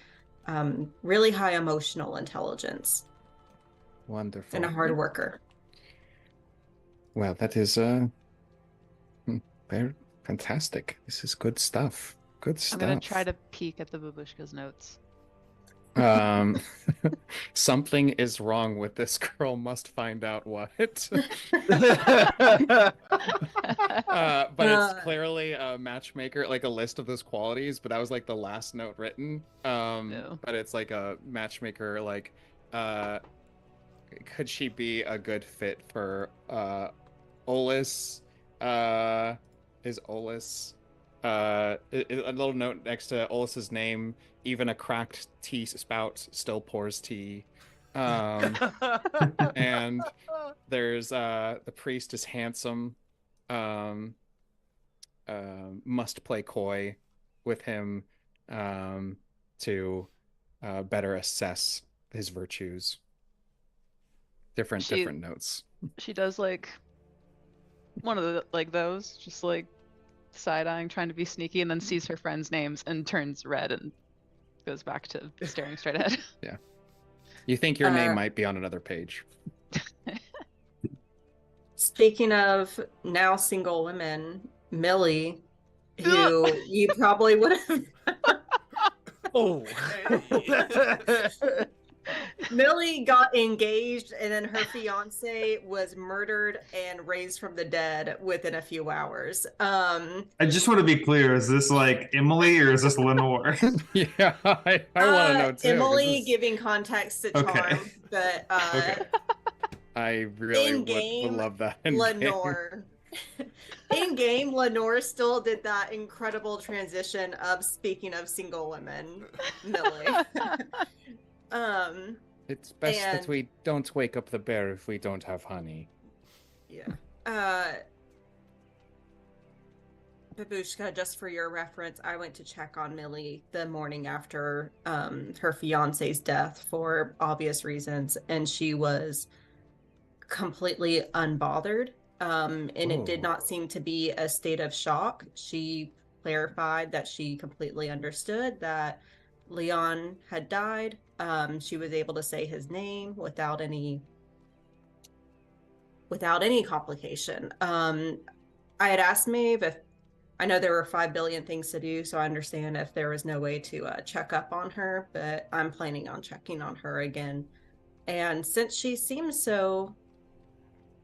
Speaker 6: really high emotional intelligence.
Speaker 7: Wonderful.
Speaker 6: And a hard worker.
Speaker 7: Well, that is very fantastic. This is good stuff. Good stuff.
Speaker 2: I'm gonna try to peek at the babushka's notes.
Speaker 7: Something is wrong with this girl. Must find out what. But it's clearly a matchmaker, like a list of those qualities. But that was like the last note written.
Speaker 2: No.
Speaker 7: But it's like a matchmaker. Like, could she be a good fit for Olus? Is Olus? A little note next to Olus's name. Even a cracked tea spout still pours tea. And there's the priest is handsome. Must play coy with him to better assess his virtues. Different notes.
Speaker 2: She does like one of the those, just like side-eyeing, trying to be sneaky, and then sees her friends' names and turns red and goes back to staring straight ahead.
Speaker 7: Yeah. You think your name might be on another page.
Speaker 6: Speaking of now single women, Millie, who you probably would have.
Speaker 5: Oh.
Speaker 6: Millie got engaged and then her fiance was murdered and raised from the dead within a few hours.
Speaker 3: I just want to be clear, is this like Emily or is this Lenore?
Speaker 7: Yeah, I want to know too.
Speaker 6: Emily giving context to Charm,
Speaker 3: Okay.
Speaker 6: but
Speaker 7: Okay. I really would love that.
Speaker 6: Lenore. In game, Lenore still did that incredible transition of speaking of single women, Millie.
Speaker 7: It's best that we don't wake up the bear if we don't have honey.
Speaker 6: Yeah. Babushka, just for your reference, I went to check on Millie the morning after her fiance's death for obvious reasons, and she was completely unbothered. And it did not seem to be a state of shock. She clarified that she completely understood that Leon had died. She was able to say his name without any complication. I had asked Maeve if I know there were 5 billion things to do, so I understand if there was no way to check up on her, but I'm planning on checking on her again. And since she seems so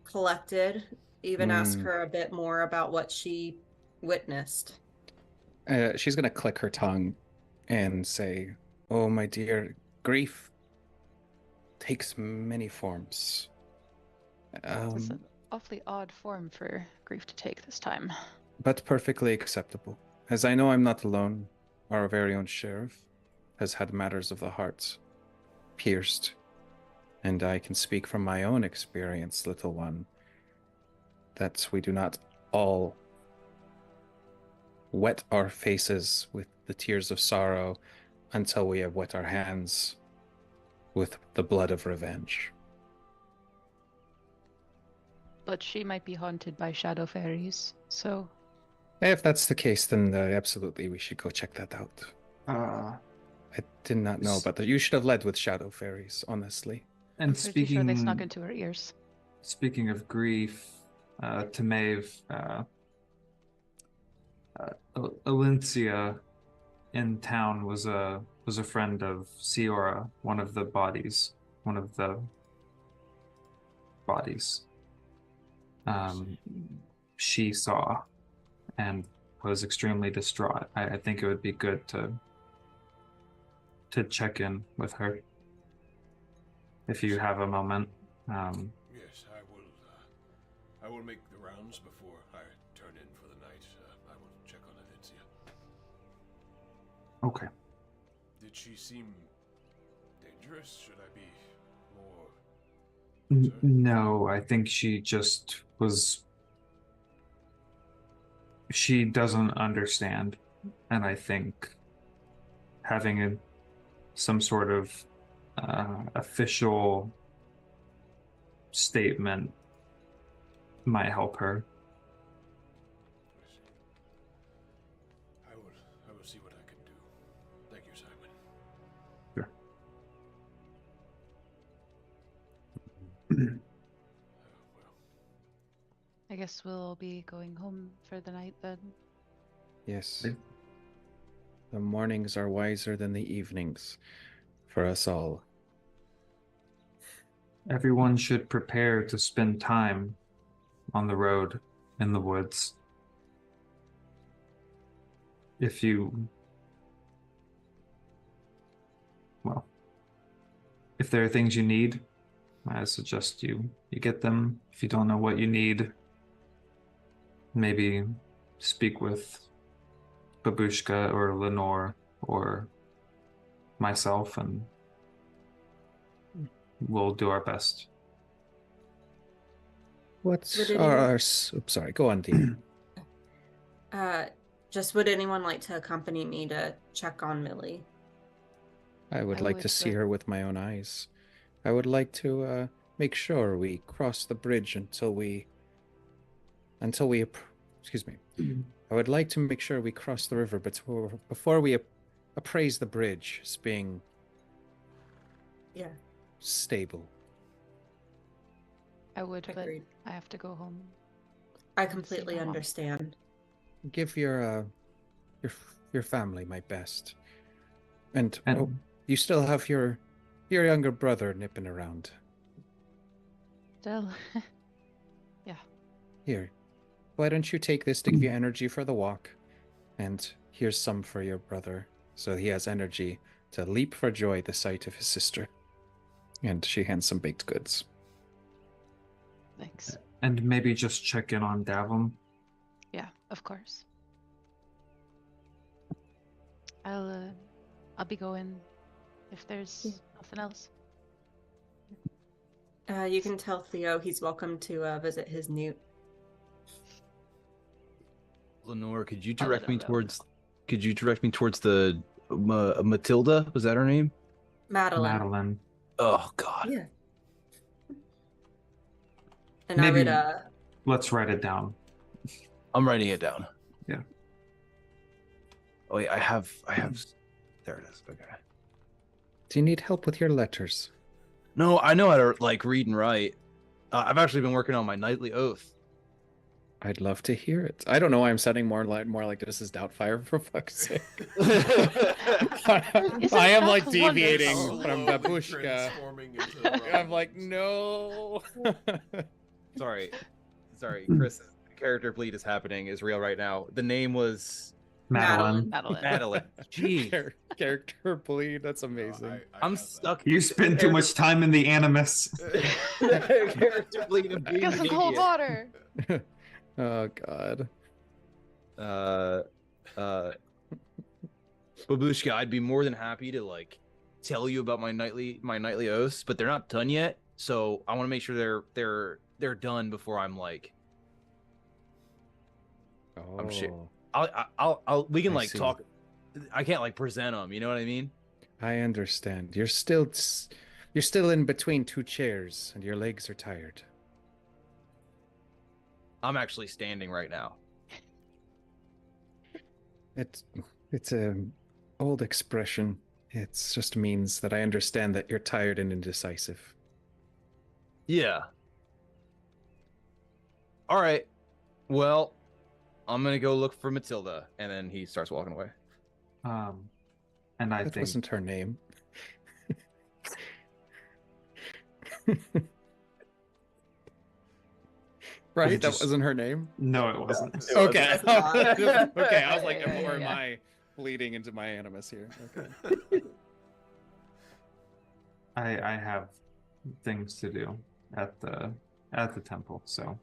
Speaker 6: collected, even ask her a bit more about what she witnessed.
Speaker 7: She's going to click her tongue and say, "Oh, my dear, grief takes many forms.
Speaker 2: This is an awfully odd form for grief to take this time.
Speaker 7: But perfectly acceptable. As I know I'm not alone, our very own sheriff has had matters of the heart pierced. And I can speak from my own experience, little one, that we do not all wet our faces with the tears of sorrow until we have wet our hands with the blood of revenge."
Speaker 2: But she might be haunted by shadow fairies, so
Speaker 7: If that's the case, then absolutely we should go check that out. I did not know, but you should have led with shadow fairies, honestly.
Speaker 3: And
Speaker 2: I'm pretty sure they snuck into her ears.
Speaker 3: Speaking of grief, to Maeve, Alencia in town was a friend of Siora, one of the bodies. She saw and was extremely distraught. I think it would be good to check in with her if you have a moment.
Speaker 1: Yes, I will make the rounds before I turn in for the night. I will check on Alencia.
Speaker 3: Okay.
Speaker 1: Did she seem dangerous? Should I be more...
Speaker 3: No, I think she just was. She doesn't understand, and I think having some sort of official statement might help her.
Speaker 1: I will see what I can do. Thank you, Simon.
Speaker 3: Sure.
Speaker 1: Well,
Speaker 2: I guess we'll be going home for the night then.
Speaker 7: Yes. The mornings are wiser than the evenings for us all.
Speaker 3: Everyone should prepare to spend time on the road in the woods. If there are things you need, I suggest you get them. If you don't know what you need, maybe speak with Babushka or Lenore or myself, and we'll do our best.
Speaker 7: What
Speaker 6: Would
Speaker 7: are
Speaker 6: anyone-
Speaker 7: our... Oops, sorry. Go on, Dean.
Speaker 6: Just would anyone like to accompany me to check on Millie?
Speaker 7: I would
Speaker 2: I
Speaker 7: like to
Speaker 2: would,
Speaker 7: see
Speaker 2: but-
Speaker 7: her with my own eyes. I would like to make sure we cross the bridge until we excuse me. I would like to make sure we cross the river before we appraise the bridge as being stable.
Speaker 2: I would,
Speaker 6: Agreed.
Speaker 2: but I have to go home.
Speaker 6: I
Speaker 2: See
Speaker 6: completely
Speaker 2: my mom.
Speaker 6: understand.
Speaker 7: Give your family my best. And
Speaker 3: And
Speaker 7: you still have your younger brother nipping around.
Speaker 2: Still.
Speaker 7: Here, why don't you take this to give you energy for the walk? And here's some for your brother, so he has energy to leap for joy the sight of his sister. And she hands some baked goods.
Speaker 2: Thanks.
Speaker 3: and maybe just check in on Davum.
Speaker 2: Yeah, of course. I'll be going if there's nothing else.
Speaker 6: You can tell Theo he's welcome to visit his newt.
Speaker 5: Lenore, could you
Speaker 2: I'll let
Speaker 5: direct me
Speaker 2: him know.
Speaker 5: towards the Matilda? Was that her name?
Speaker 3: Madeline.
Speaker 5: Oh God.
Speaker 6: Yeah. And
Speaker 3: Maybe-
Speaker 6: I would
Speaker 3: Let's write it down.
Speaker 5: I'm writing it down.
Speaker 3: Yeah.
Speaker 5: Oh wait, I have. There it is. Okay.
Speaker 7: Do you need help with your letters?
Speaker 5: No, I know how to read and write. I've actually been working on my nightly oath.
Speaker 7: I'd love to hear it. I don't know why I'm sounding more like this is Doubtfire, for fuck's sake. I am like
Speaker 2: that
Speaker 7: deviating
Speaker 2: wonderful?
Speaker 7: from
Speaker 1: Slowly
Speaker 7: Babushka.
Speaker 1: transforming into
Speaker 7: I'm like,
Speaker 1: rebels.
Speaker 7: no.
Speaker 5: Sorry. sorry, Chris. Character bleed is happening is real right now. The name was
Speaker 3: Madeline.
Speaker 2: Madeline.
Speaker 5: Madeline. Jeez,
Speaker 7: Character bleed. That's amazing.
Speaker 5: I'm stuck.
Speaker 3: You spend too much time in the Animus.
Speaker 5: Character bleed of being
Speaker 2: Get some
Speaker 5: an
Speaker 2: cold
Speaker 5: idiot.
Speaker 2: water.
Speaker 7: Oh God.
Speaker 5: Babushka, I'd be more than happy to like tell you about my nightly oaths, but they're not done yet. So I want to make sure they're done before I'm like
Speaker 7: Oh,
Speaker 5: I'm shit. We can
Speaker 7: I
Speaker 5: like
Speaker 7: see.
Speaker 5: talk. I can't like present them. You know what I mean?
Speaker 7: I understand. You're still in between two chairs, and your legs are tired.
Speaker 5: I'm actually standing right now.
Speaker 7: It's a old expression. It just means that I understand that you're tired and indecisive.
Speaker 5: Yeah. All right. Well, I'm gonna go look for Matilda, and then he starts walking away.
Speaker 3: And I
Speaker 7: That
Speaker 3: think
Speaker 7: wasn't her name. Right?
Speaker 3: It
Speaker 7: That
Speaker 3: just-
Speaker 7: wasn't her name?
Speaker 3: no, it wasn't.
Speaker 5: It
Speaker 7: Okay.
Speaker 6: wasn't.
Speaker 7: Okay, I was like,
Speaker 2: Yeah,
Speaker 7: or am
Speaker 2: yeah.
Speaker 7: I bleeding into my animus here? Okay.
Speaker 3: I have things to do at the temple, so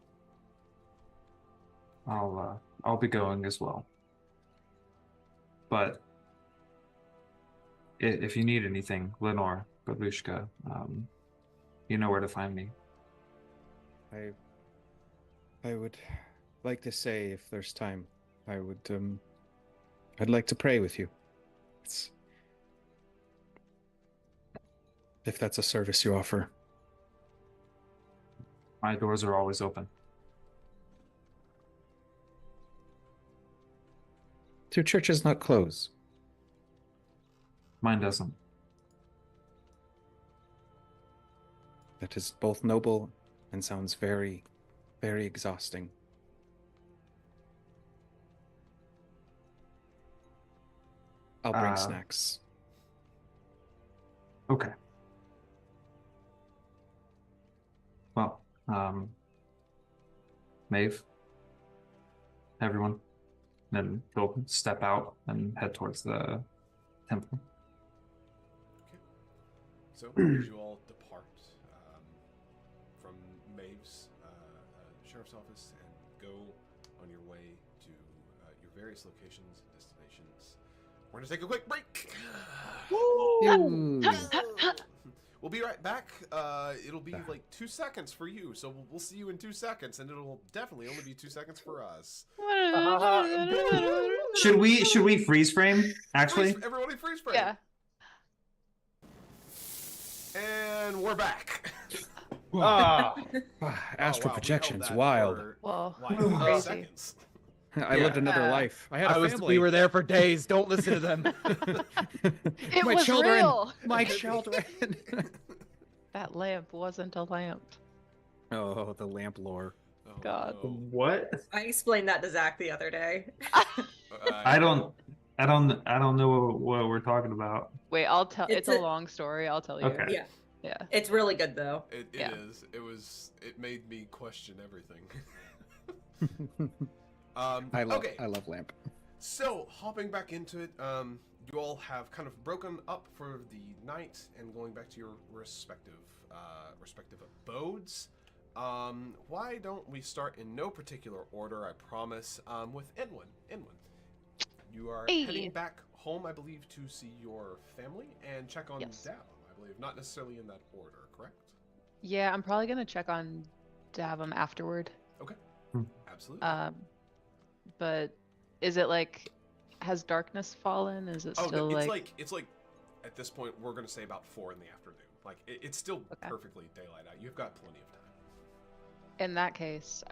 Speaker 3: I'll be going as well. But if you need anything, Lenore, Babushka, you know where to find me.
Speaker 7: I would like to say, if there's time, I'd like to pray with you. If that's a service you offer.
Speaker 3: My doors are always open.
Speaker 7: Do churches not close?
Speaker 3: Mine doesn't.
Speaker 7: That is both noble and sounds very, very exhausting. I'll bring snacks.
Speaker 3: Okay. Well, Maeve, everyone, then they'll step out and head towards the temple.
Speaker 1: Okay. So as you all depart from Maeve's sheriff's office and go on your way to your various locations and destinations, we're gonna take a quick break. We'll be right back. It'll be like 2 seconds for you, so we'll see you in 2 seconds, and it'll definitely only be 2 seconds for us.
Speaker 3: Should we freeze frame? Actually,
Speaker 1: Everybody freeze frame.
Speaker 2: Yeah.
Speaker 1: And we're back.
Speaker 5: Ah,
Speaker 7: Astral
Speaker 1: wow, we
Speaker 7: projections,
Speaker 1: held that
Speaker 7: wild.
Speaker 1: for,
Speaker 2: Whoa.
Speaker 1: like,
Speaker 2: Crazy.
Speaker 1: seconds.
Speaker 7: I lived another
Speaker 2: Yeah.
Speaker 7: life. I had a family.
Speaker 5: we were there for days. Don't listen to them.
Speaker 2: It
Speaker 7: My
Speaker 2: was
Speaker 7: children.
Speaker 2: real.
Speaker 7: My children.
Speaker 2: That lamp wasn't a lamp.
Speaker 7: Oh, the lamp lore.
Speaker 1: Oh,
Speaker 2: God.
Speaker 1: no.
Speaker 3: what?
Speaker 6: I explained that to Zach the other day.
Speaker 3: I don't know what we're talking about.
Speaker 2: Wait, I'll tell. It's
Speaker 6: It's
Speaker 2: a
Speaker 6: a-
Speaker 2: long story. I'll tell you.
Speaker 3: Okay.
Speaker 6: Yeah,
Speaker 2: Yeah.
Speaker 6: it's really good though.
Speaker 1: It
Speaker 2: Yeah.
Speaker 1: is. It made me question everything.
Speaker 7: I
Speaker 1: okay.
Speaker 7: love lamp.
Speaker 1: So, hopping back into it, you all have kind of broken up for the night and going back to your respective abodes. Why don't we start in no particular order, I promise, with Inwin. Inwin, you are
Speaker 2: Hey.
Speaker 1: heading back home, I believe, to see your family and check on
Speaker 2: Yes.
Speaker 1: Dab, I believe. Not necessarily in that order, correct?
Speaker 2: Yeah, I'm probably gonna check on Davum afterward.
Speaker 1: Absolutely.
Speaker 2: But is it like, has darkness fallen? Is it
Speaker 1: Oh,
Speaker 2: still
Speaker 1: no,
Speaker 2: like?
Speaker 1: it's like at this point we're gonna say about 4 in the afternoon. Like it's still
Speaker 2: Okay.
Speaker 1: perfectly daylight out. You've got plenty of time.
Speaker 2: In that case,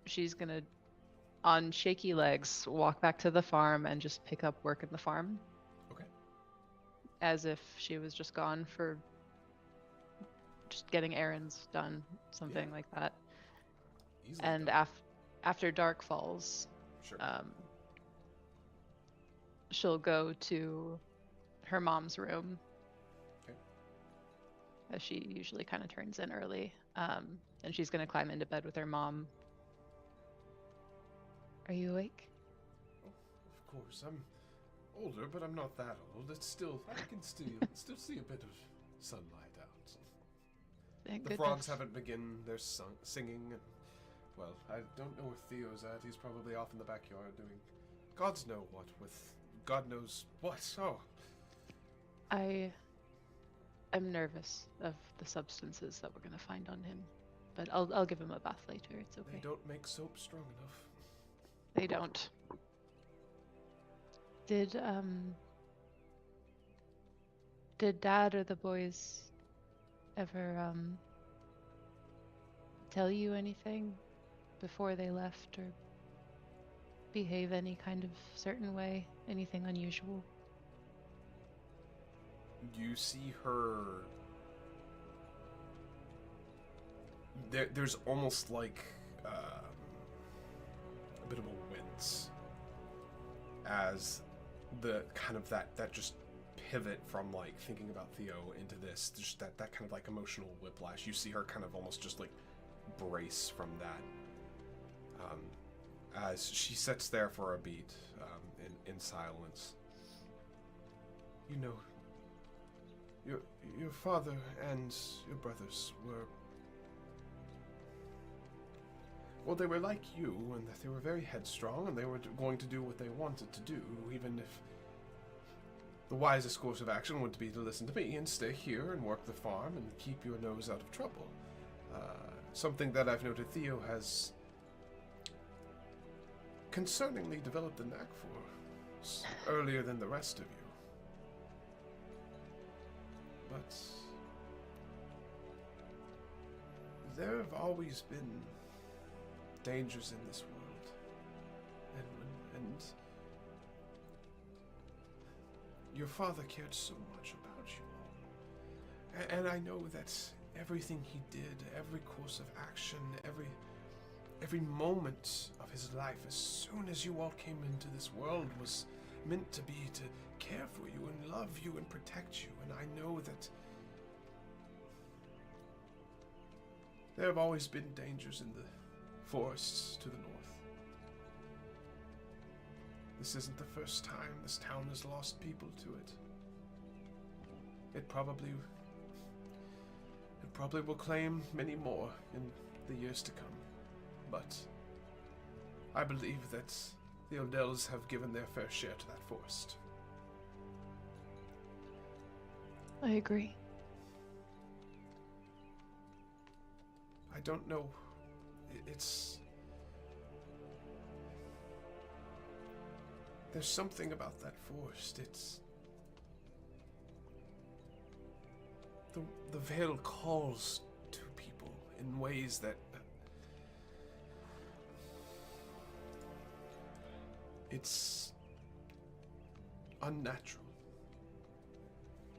Speaker 2: she's gonna, on shaky legs, walk back to the farm and just pick up work in the farm.
Speaker 1: Okay.
Speaker 2: As if she was just gone for just getting errands done, something like that.
Speaker 1: Easily
Speaker 2: And
Speaker 1: done.
Speaker 2: after dark falls,
Speaker 1: Sure.
Speaker 2: she'll go to her mom's room
Speaker 1: Okay.
Speaker 2: as she usually kind of turns in early. And she's going to climb into bed with her mom. Are you awake?
Speaker 1: Oh, of course, I'm older, but I'm not that old. It's still, I can still see a bit of sunlight out.
Speaker 2: Thank
Speaker 1: The
Speaker 2: goodness.
Speaker 1: frogs haven't begun their singing. And, well, I don't know where Theo's at. He's probably off in the backyard doing God's know what with God knows what. Oh,
Speaker 2: I'm nervous of the substances that we're going to find on him, but I'll give him a bath later. It's okay.
Speaker 1: they don't make soap strong enough.
Speaker 2: They don't. Did Dad or the boys ever tell you anything before they left, or behave any kind of certain way? Anything unusual?
Speaker 1: You see her. There's almost like a bit of a wince as the kind of that just pivot from like thinking about Theo into this, just that kind of like emotional whiplash. You see her kind of almost just like brace from that as she sits there for a beat in silence. You know, your father and your brothers were, well, they were like you, and that they were very headstrong, and they were going to do what they wanted to do, even if the wisest course of action would be to listen to me and stay here and work the farm and keep your nose out of trouble. Something that I've noted Theo has concerningly developed a knack for earlier than the rest of you. But there have always been dangers in this world, and your father cared so much about you all. And I know that everything he did, every course of action, every moment of his life, as soon as you all came into this world, was meant to be to care for you and love you and protect you. And I know that there have always been dangers in the forests to the north. This isn't the first time this town has lost people to it. It probably will claim many more in the years to come. But I believe that the Odells have given their fair share to that forest.
Speaker 2: I agree.
Speaker 1: I don't know. It's... There's something about that forest. It's... The veil calls to people in ways that... It's... unnatural.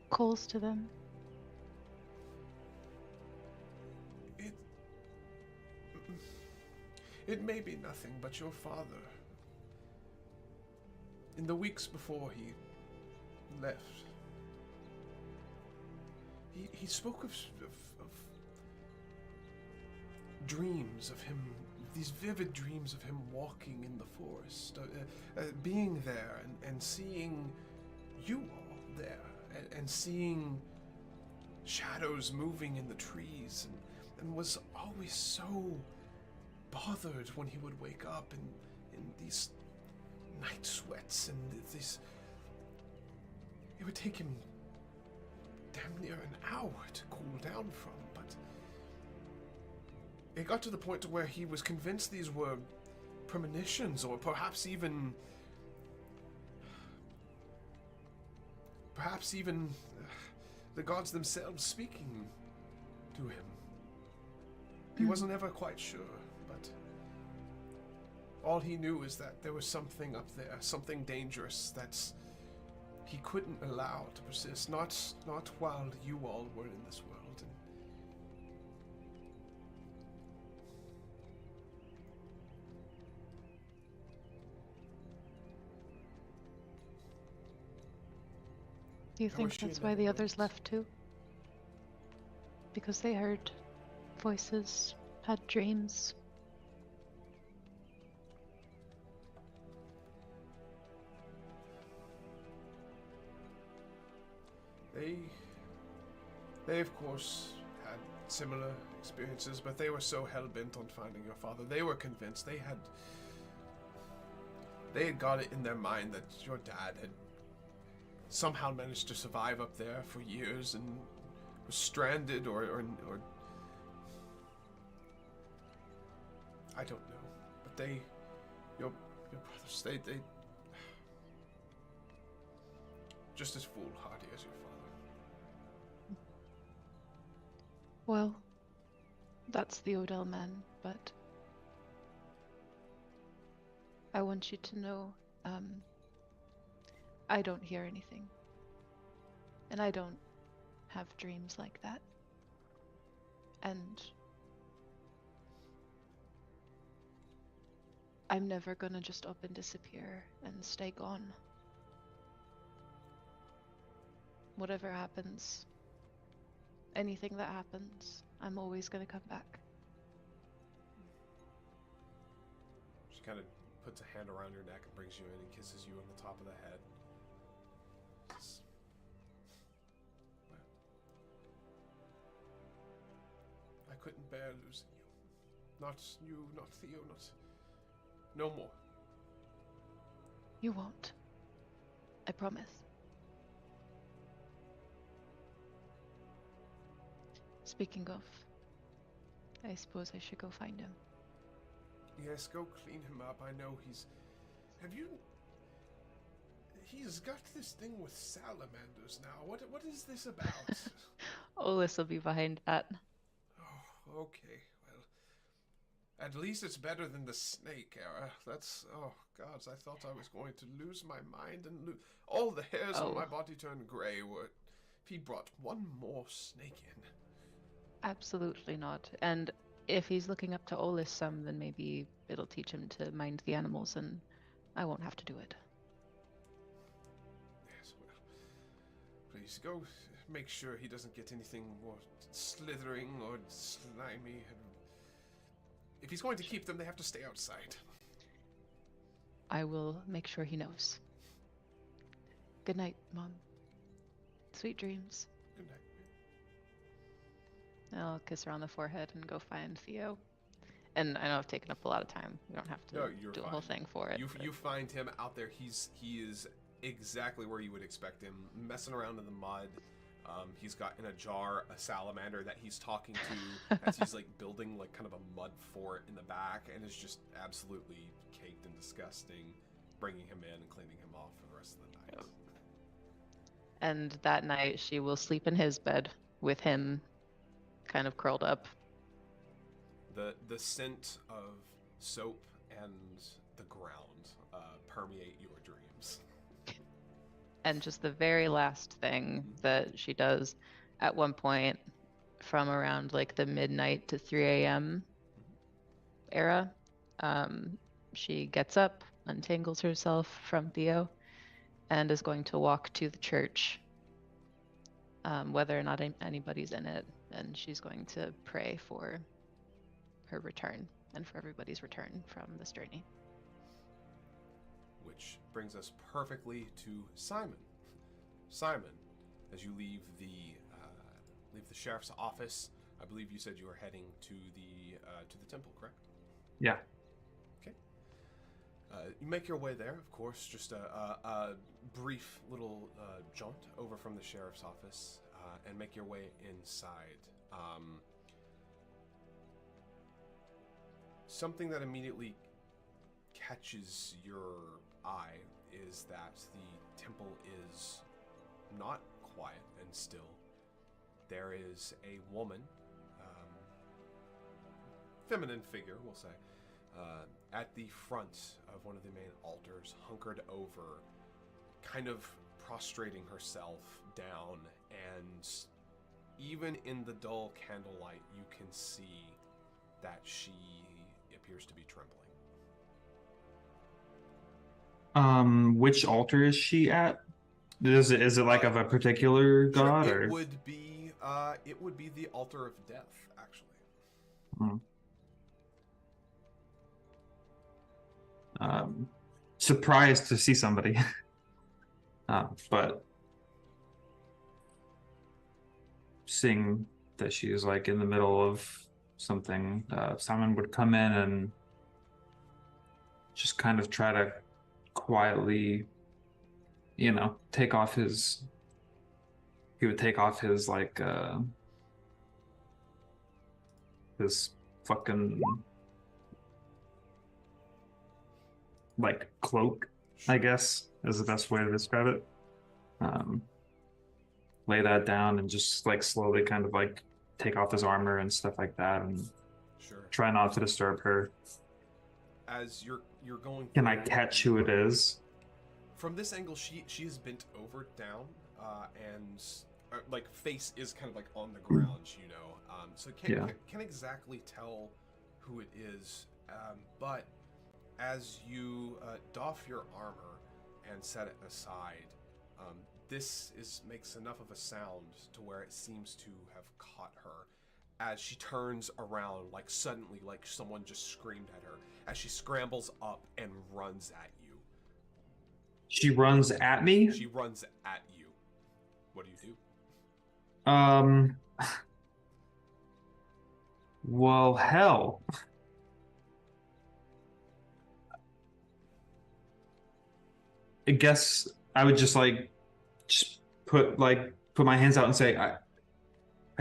Speaker 2: Calls to them.
Speaker 1: It may be nothing, but your father, in the weeks before he left, he spoke of dreams of him, these vivid dreams of him walking in the forest, being there and seeing you all there, and seeing shadows moving in the trees, and was always so bothered when he would wake up in these night sweats, and these... It would take him damn near an hour to cool down from, but it got to the point to where he was convinced these were premonitions, or perhaps even the gods themselves speaking to him. He wasn't ever quite sure, but all he knew is that there was something up there, something dangerous that he couldn't allow to persist, not while you all were in this world.
Speaker 2: Do you
Speaker 1: I
Speaker 2: think
Speaker 1: wish he
Speaker 2: that's
Speaker 1: had
Speaker 2: why
Speaker 1: never
Speaker 2: the others
Speaker 1: left.
Speaker 2: left too? because they heard voices, had dreams.
Speaker 1: They of course had similar experiences, but they were so hell-bent on finding your father. They were convinced they had got it in their mind that your dad had somehow managed to survive up there for years and was stranded or I don't know. But your brothers, they just as foolhardy as your father.
Speaker 2: Well, that's the Odell men, but I want you to know, I don't hear anything. And I don't have dreams like that. And I'm never gonna just up and disappear and stay gone. Whatever happens, anything that happens, I'm always gonna come back.
Speaker 1: She kind of puts a hand around your neck and brings you in and kisses you on the top of the head. I couldn't bear losing you. Not you, not Theo, no more.
Speaker 2: You won't. I promise. Speaking of, I suppose I should go find him.
Speaker 1: Yes, go clean him up. I know he's got this thing with salamanders now. What is this about?
Speaker 2: Olis will be behind that.
Speaker 1: Oh, okay. Well, at least it's better than the snake era. That's, oh gods, I thought I was going to lose my mind and all the hairs on my body turn gray. If he brought one more snake in.
Speaker 2: Absolutely not. And if he's looking up to Olis some, then maybe it'll teach him to mind the animals and I won't have to do it.
Speaker 1: Yes, well, please go make sure he doesn't get anything more slithering or slimy. If he's going to keep them, they have to stay outside.
Speaker 2: I will make sure he knows. Good night, Mom. Sweet dreams.
Speaker 1: Good night.
Speaker 2: I'll kiss her on the forehead and go find Theo. And I know I've taken up a lot of time. We don't have to do a whole thing for it.
Speaker 1: You find him out there. He is exactly where you would expect him, messing around in the mud. He's got in a jar a salamander that he's talking to as he's like building like kind of a mud fort in the back, and is just absolutely caked and disgusting. Bringing him in and cleaning him off for the rest of the night.
Speaker 2: And that night she will sleep in his bed with him kind of curled up.
Speaker 1: The scent of soap and the ground permeate your dreams.
Speaker 2: And just the very last thing that she does at one point from around like the midnight to 3 a.m. era, she gets up, untangles herself from Theo, and is going to walk to the church, whether or not anybody's in it. And she's going to pray for her return and for everybody's return from this journey.
Speaker 1: Which brings us perfectly to Simon. Simon, as you leave the sheriff's office, I believe you said you were heading to the temple, correct?
Speaker 3: Yeah.
Speaker 1: Okay. You make your way there, of course. Just a brief little jaunt over from the sheriff's office, and make your way inside. Something that immediately catches your eye is that the temple is not quiet and still. There is a woman, feminine figure, we'll say, at the front of one of the main altars, hunkered over, kind of prostrating herself down, and even in the dull candlelight, you can see that she appears to be trembling.
Speaker 3: Which altar is she at? Is it like of a particular god,
Speaker 1: It
Speaker 3: or?
Speaker 1: would be It would be the Altar of Death, actually.
Speaker 3: Hmm. Surprised to see somebody, but seeing that she's like in the middle of something, Simon would come in and just kind of try to quietly, take off his. He would take off his like his fucking like cloak, I guess, is the best way to describe it. Lay that down and just like slowly kind of like take off his armor and stuff like that, and
Speaker 1: Sure.
Speaker 3: try not to disturb her.
Speaker 1: As you're going.
Speaker 3: Can I catch who it is?
Speaker 1: From this angle, she is bent over down, and like face is kind of like on the ground, you know. So can't exactly tell who it is. But as you doff your armor and set it aside, this makes enough of a sound to where it seems to have caught her. As she turns around, like suddenly, like someone just screamed at her. As she scrambles up and runs at you.
Speaker 3: She runs at me?
Speaker 1: She runs at you. What do you do?
Speaker 3: Well, hell. I guess I would just put my hands out and say, I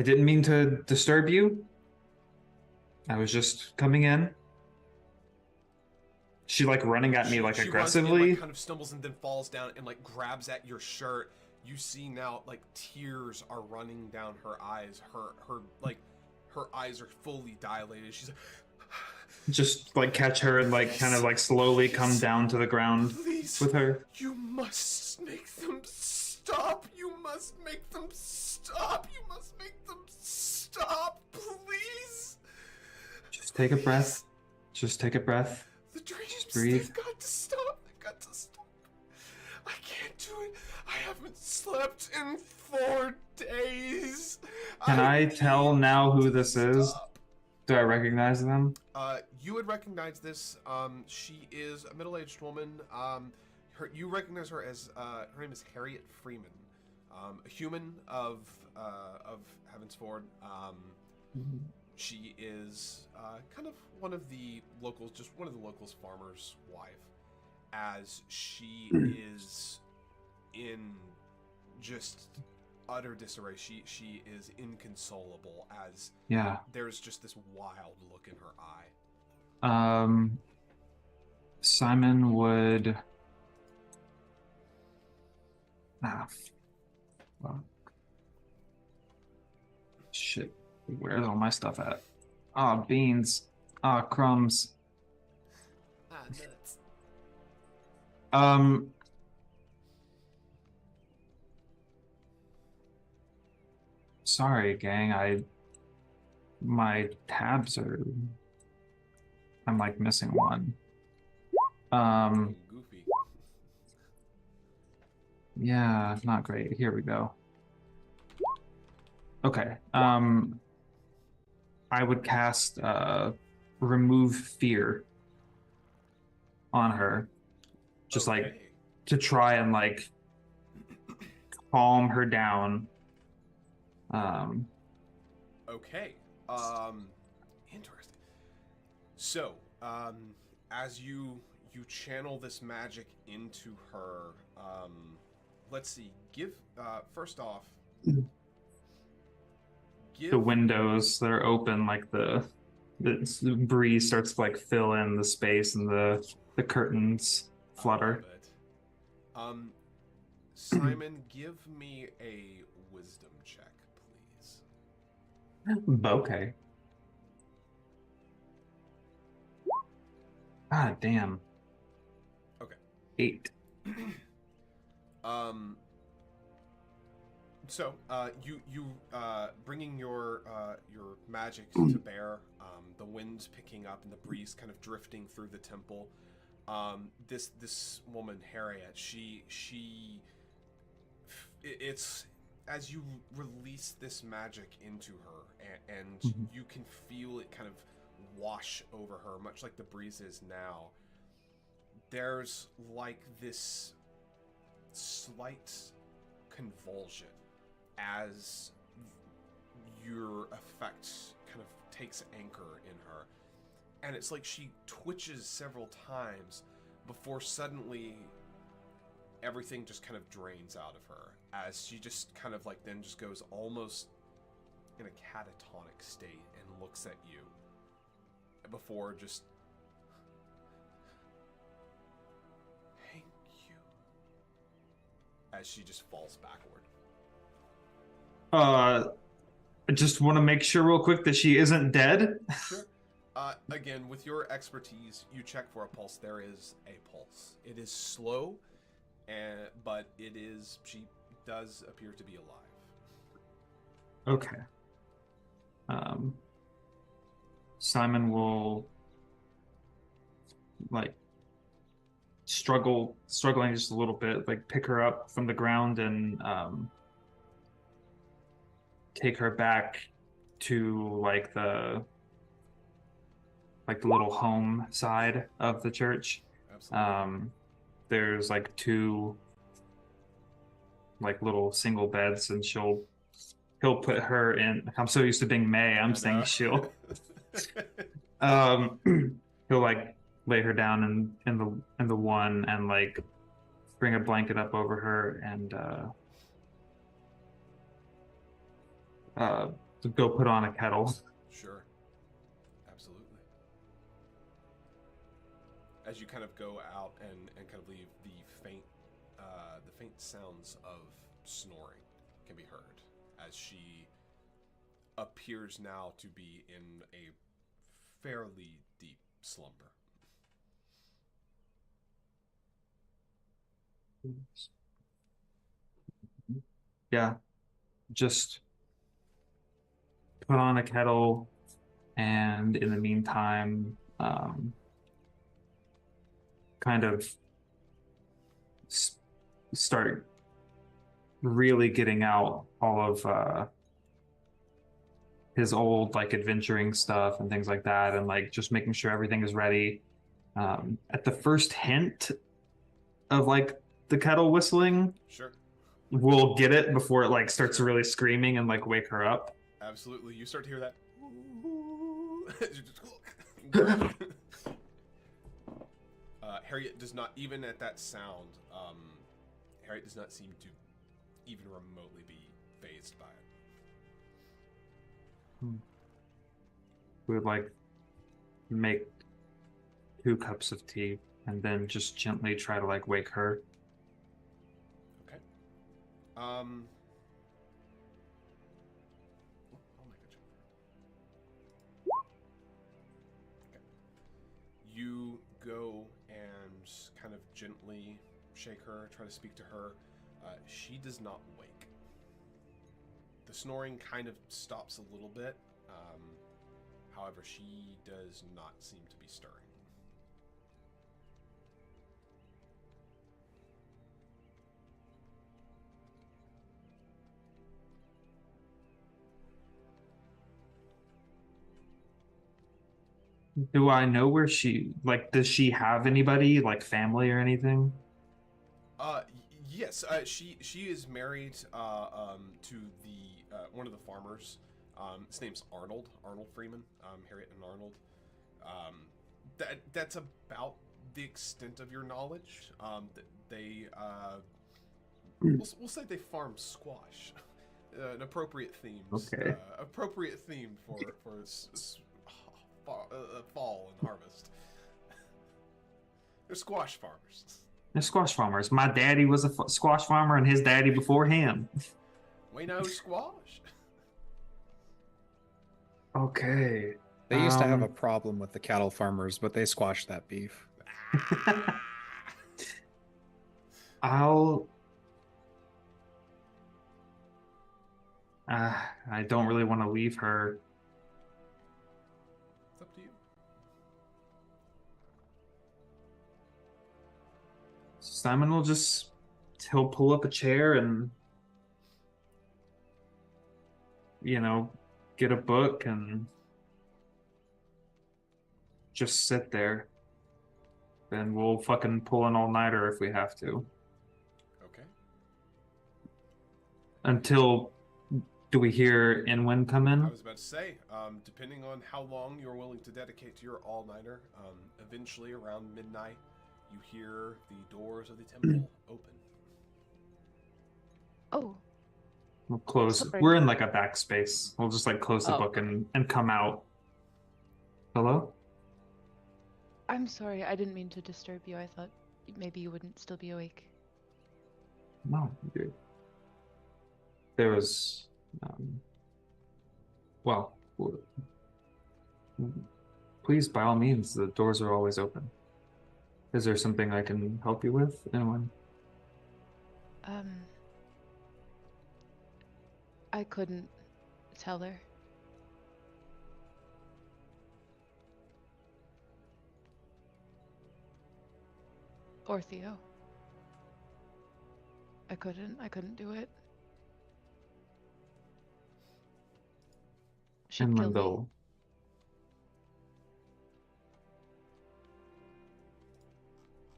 Speaker 3: didn't mean to disturb you. I was just coming in. She like running at me like
Speaker 1: she
Speaker 3: aggressively.
Speaker 1: Runs in, like, kind of stumbles and then falls down and like grabs at your shirt. You see now like tears are running down her eyes. Her eyes are fully dilated. She's like,
Speaker 3: just like catch her and like kind of like slowly come down to the ground
Speaker 1: please,
Speaker 3: with her.
Speaker 1: You must make them stop. You must make them stop. You must make them stop, please.
Speaker 3: Just take a breath. Just take a breath.
Speaker 1: The dreams,
Speaker 3: just breathe.
Speaker 1: They've got to stop. They've got to stop. I can't do it. I haven't slept in 4 days.
Speaker 3: Can I tell now who this is?
Speaker 1: Stop.
Speaker 3: Do I recognize them?
Speaker 1: You would recognize this. She is a middle-aged woman. You recognize her as her name is Harriet Freeman, a human of Heavensford. She is kind of one of the locals, just one of the locals' farmer's wife, as she is in just utter disarray. She is inconsolable, as there's just this wild look in her eye.
Speaker 3: Simon would fuck. Shit, where's all my stuff at? Beans. Crumbs.
Speaker 1: Nuts.
Speaker 3: Sorry, gang. My tabs are. I'm like missing one.
Speaker 1: Goofy.
Speaker 3: Yeah, not great. Here we go. Okay. I would cast remove fear on her. Just like to try and like calm her down.
Speaker 1: Okay. Interesting. So, as you channel this magic into her, let's see. Give first off.
Speaker 3: The windows that are open, like the breeze starts to like fill in the space and the curtains flutter.
Speaker 1: Simon, give me a wisdom check, please.
Speaker 3: Okay. God damn.
Speaker 1: Okay.
Speaker 3: 8.
Speaker 1: So, you bringing your magic to bear, the wind's picking up and the breeze kind of drifting through the temple. This woman Harriet, it's as you release this magic into her, and
Speaker 3: Mhm.
Speaker 1: you can feel it kind of wash over her, much like the breeze is now. There's like this slight convulsion as your effect kind of takes anchor in her, and it's like she twitches several times before suddenly everything just kind of drains out of her, as she just kind of like then just goes almost in a catatonic state and looks at you before just, thank you, as she just falls backward.
Speaker 3: I just want to make sure real quick that she isn't dead.
Speaker 1: Sure. Again, with your expertise, you check for a pulse. There is a pulse. It is slow, but she does appear to be alive.
Speaker 3: Okay. Simon will like struggling just a little bit, like pick her up from the ground and take her back to like the little home side of the church.
Speaker 1: Absolutely.
Speaker 3: There's like two like little single beds, and he'll put her in. I'm so used to being May. I'm saying she'll. He'll like lay her down in the one and like bring a blanket up over her and go put on a kettle.
Speaker 1: Sure. Absolutely. As you kind of go out and kind of leave, the faint sounds of snoring can be heard as she appears now to be in a fairly deep slumber.
Speaker 3: Yeah, just put on a kettle, and in the meantime, kind of start really getting out all of his old like adventuring stuff and things like that, and like just making sure everything is ready. At the first hint of like the kettle whistling,
Speaker 1: Sure.
Speaker 3: we'll get it before it like starts really screaming and like wake her up.
Speaker 1: Absolutely. You start to hear that. Harriet does not, even at that sound, Harriet does not seem to even remotely be fazed by it.
Speaker 3: We would like make 2 cups of tea and then just gently try to like wake her.
Speaker 1: Okay. I'll make a check. Okay. You go and kind of gently shake her, try to speak to her. She does not wake. The snoring kind of stops a little bit. However, she does not seem to be stirring.
Speaker 3: Do I know where does she have anybody, like family or anything?
Speaker 1: Yes. She is married to the one of the farmers. His name's Arnold Freeman. Harriet and Arnold. That's about the extent of your knowledge. They we'll say they farm squash. An appropriate theme.
Speaker 3: Okay.
Speaker 1: Appropriate theme for fall and harvest. They're squash farmers.
Speaker 3: They're squash farmers. My daddy was a squash farmer, and his daddy before him.
Speaker 1: We know squash.
Speaker 3: Okay.
Speaker 7: They used to have a problem with the cattle farmers, but they squashed that beef.
Speaker 3: I don't really want to leave her.
Speaker 1: It's up to you.
Speaker 3: Simon will he'll pull up a chair and get a book and just sit there. Then we'll fucking pull an all-nighter if we have to.
Speaker 1: Okay.
Speaker 3: Until, do we hear Inwin come
Speaker 1: I
Speaker 3: in?
Speaker 1: was about to say, depending on how long you're willing to dedicate to your all-nighter, eventually around midnight, you hear the doors of the temple open.
Speaker 2: Oh,
Speaker 3: We'll close.
Speaker 2: Sorry.
Speaker 3: We're in like a backspace. We'll just like close the
Speaker 2: Oh,
Speaker 3: book
Speaker 2: okay.
Speaker 3: and come out. Hello?
Speaker 2: I'm sorry. I didn't mean to disturb you. I thought maybe you wouldn't still be awake.
Speaker 3: No, dude. There was, well, please, by all means, the doors are always open. Is there something I can help you with? Anyone?
Speaker 2: I couldn't tell her. Or Theo. I couldn't do it. She'd
Speaker 3: And
Speaker 2: kill me.
Speaker 3: Wendell.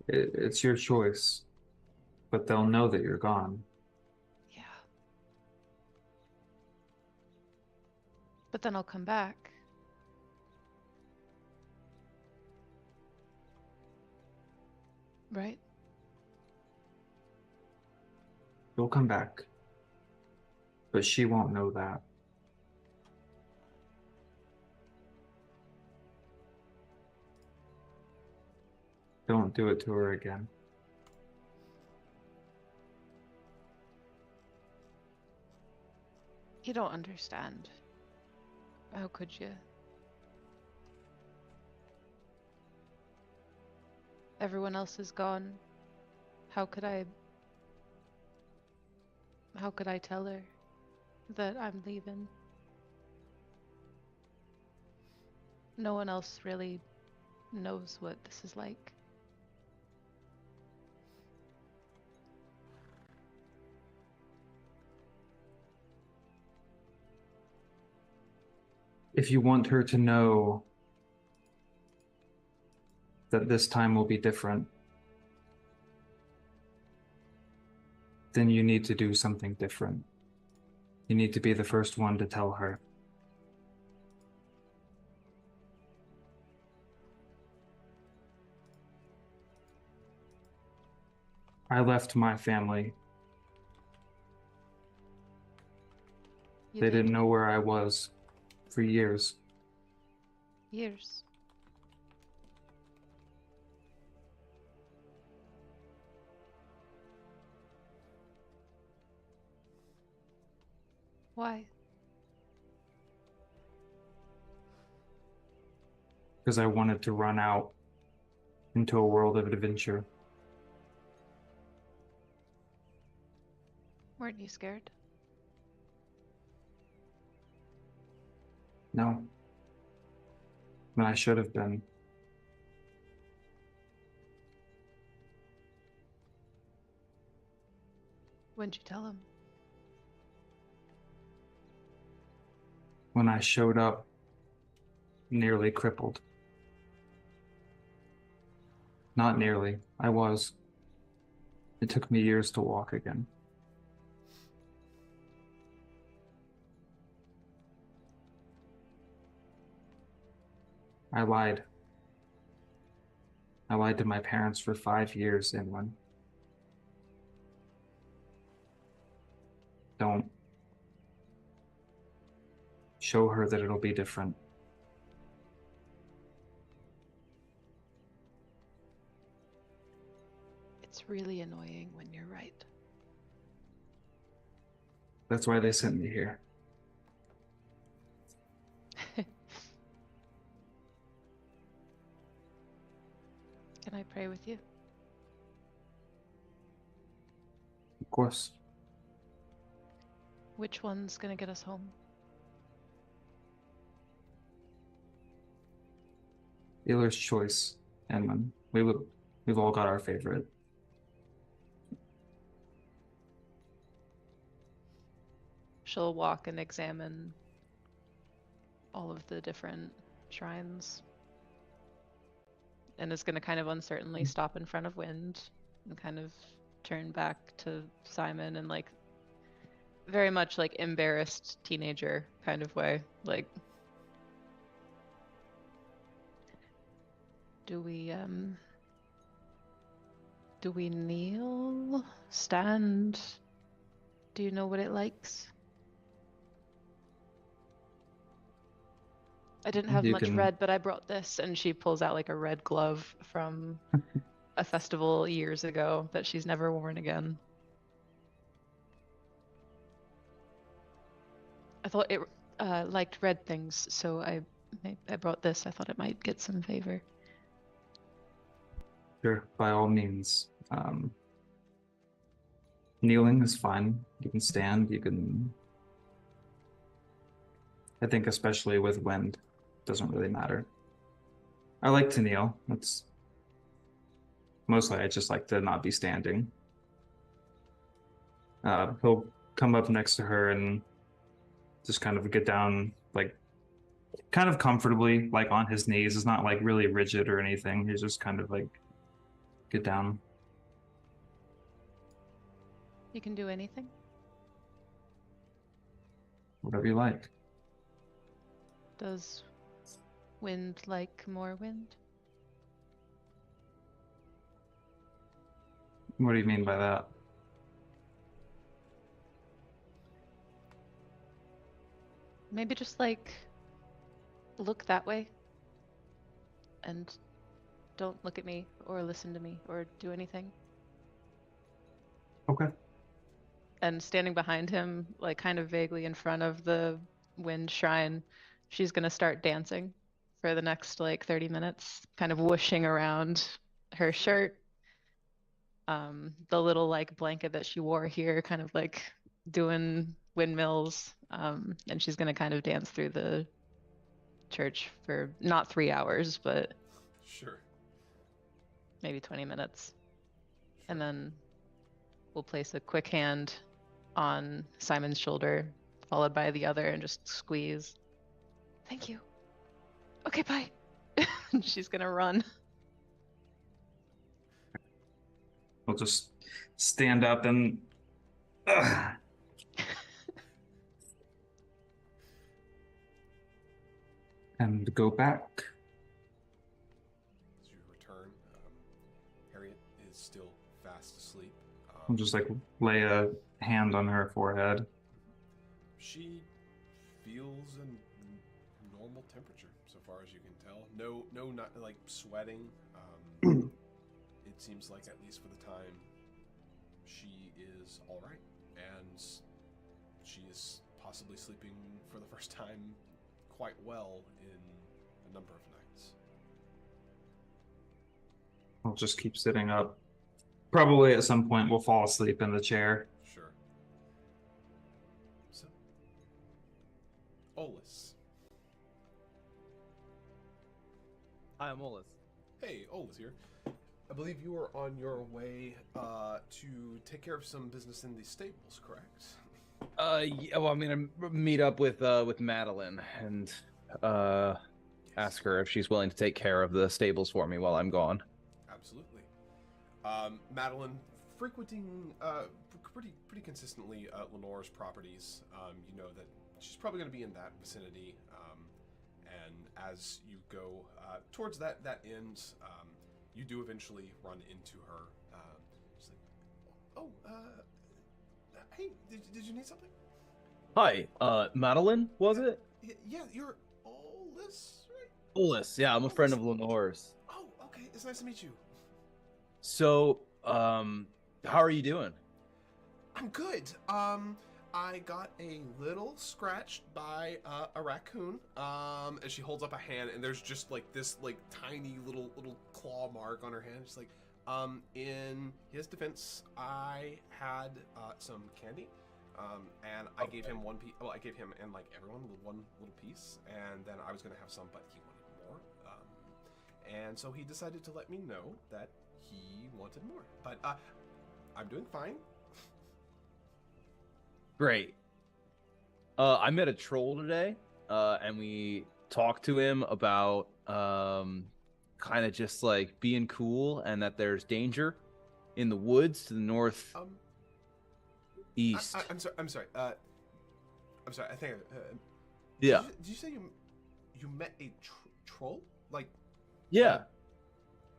Speaker 3: It's your choice, but they'll know that you're gone.
Speaker 2: Yeah. But then I'll come back. Right?
Speaker 3: You'll come back, but she won't know that. Don't do it to her again.
Speaker 2: You don't understand. How could you? Everyone else is gone. How could I tell her that I'm leaving? No one else really knows what this is like.
Speaker 3: If you want her to know that this time will be different, then you need to do something different. You need to be the first one to tell her. I left my family.
Speaker 2: You
Speaker 3: They
Speaker 2: did?
Speaker 3: didn't know where I was for years.
Speaker 2: Years. Why?
Speaker 3: Because I wanted to run out into a world of adventure.
Speaker 2: Weren't you scared?
Speaker 3: No. And I should have been.
Speaker 2: When'd you tell him?
Speaker 3: When I showed up, nearly crippled. Not nearly. I was. It took me years to walk again. I lied. I lied to my parents for 5 years in one. Don't. Show her that it'll be different.
Speaker 2: It's really annoying when you're right.
Speaker 3: That's why they sent me here.
Speaker 2: Can I pray with you?
Speaker 3: Of course.
Speaker 2: Which one's gonna get us home?
Speaker 3: Dealer's choice, Edmund. We've all got our favorite.
Speaker 2: she'll walk and examine all of the different shrines. And is going to kind of uncertainly stop in front of Wind and kind of turn back to Simon and like very much like embarrassed teenager kind of way. Like, do we kneel? Stand? Do you know what it likes? I didn't have
Speaker 3: You
Speaker 2: much
Speaker 3: can-
Speaker 2: red, but I brought this. And she pulls out like a red glove from a festival years ago that she's never worn again. I thought it liked red things, so I brought this. I thought it might get some favor.
Speaker 3: Sure, by all means. Kneeling is fine. You can stand, you can... I think especially with wind, doesn't really matter. I like to kneel. That's... Mostly I just like to not be standing. He'll come up next to her and just kind of get down, like, kind of comfortably, like on his knees. It's not like really rigid or anything. He's just kind of like, get down.
Speaker 2: You can do anything.
Speaker 3: Whatever you like.
Speaker 2: Does Wind like more wind?
Speaker 3: What do you mean by that?
Speaker 2: Maybe just like look that way and don't look at me or listen to me or do anything.
Speaker 3: Okay.
Speaker 2: And standing behind him, like kind of vaguely in front of the wind shrine, she's gonna start dancing for the next like 30 minutes, kind of whooshing around her shirt. The little like blanket that she wore here, kind of like doing windmills. And she's gonna kind of dance through the church for not 3 hours, but
Speaker 1: Sure.
Speaker 2: maybe 20 minutes. And then we'll place a quick hand on Simon's shoulder, followed by the other, and just squeeze. Thank you. Okay, bye. She's gonna run.
Speaker 3: We'll just stand up and and go back.
Speaker 1: As you return, Harriet is still fast asleep.
Speaker 3: I'll just like lay a hand on her forehead.
Speaker 1: She feels a normal temperature so far as you can tell. No, not like sweating. It seems like, at least for the time, she is all right, and she is possibly sleeping for the first time quite well in a number of nights.
Speaker 3: I'll just keep sitting up. Probably at some point we'll fall asleep in the chair.
Speaker 1: Sure. So, Olus.
Speaker 5: Hi, I'm Olus.
Speaker 1: Hey, Olus here. I believe you are on your way to take care of some business in the stables, correct?
Speaker 5: Yeah, well, I'm gonna meet up with Madeline and ask her if she's willing to take care of the stables for me while I'm gone.
Speaker 1: Absolutely. Madeline, frequenting pretty consistently Lenore's properties, you know that she's probably going to be in that vicinity. And as you go towards that end, you do eventually run into her. She's like, hey, did you need something?
Speaker 5: Hi, Madeline, was it?
Speaker 1: Yeah, you're Olus, right?
Speaker 5: Olus, yeah, I'm a friend of Lenore's.
Speaker 1: Oh, okay. It's nice to meet you.
Speaker 5: So, how are you doing?
Speaker 1: I'm good. I got a little scratched by a raccoon. And she holds up a hand, and there's just like this like tiny little claw mark on her hand. She's like, in his defense, I had some candy, and I gave him one piece. Well, I gave him and like everyone one little piece, and then I was gonna have some, but he wanted more. And so he decided to let me know that he wanted more. But I'm doing fine.
Speaker 5: Great. I met a troll today, and we talked to him about kind of just like being cool and that there's danger in the woods to the northeast.
Speaker 1: I'm sorry. I'm sorry. I'm sorry. I think.
Speaker 5: Yeah.
Speaker 1: Did you say you met a troll? Like
Speaker 5: Yeah.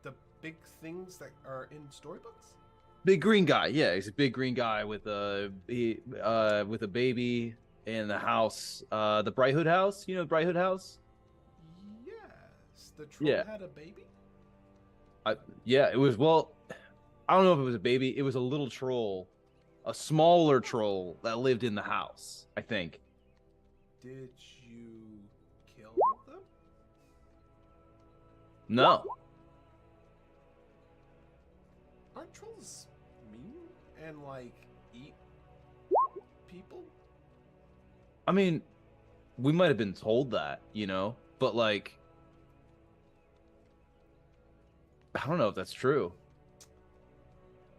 Speaker 1: the big things that are in storybooks?
Speaker 5: Big green guy. Yeah, he's a big green guy with a baby in the house. The Bright Hood house. You know Bright Hood house?
Speaker 1: Yes. The troll
Speaker 5: Yeah.
Speaker 1: had a baby?
Speaker 5: Yeah, it was, well, I don't know if it was a baby. It was a little troll, a smaller troll that lived in the house, I think.
Speaker 1: Did you kill them?
Speaker 5: No.
Speaker 1: Aren't trolls mean and like eat people?
Speaker 5: I mean, we might have been told that, but like, I don't know if that's true.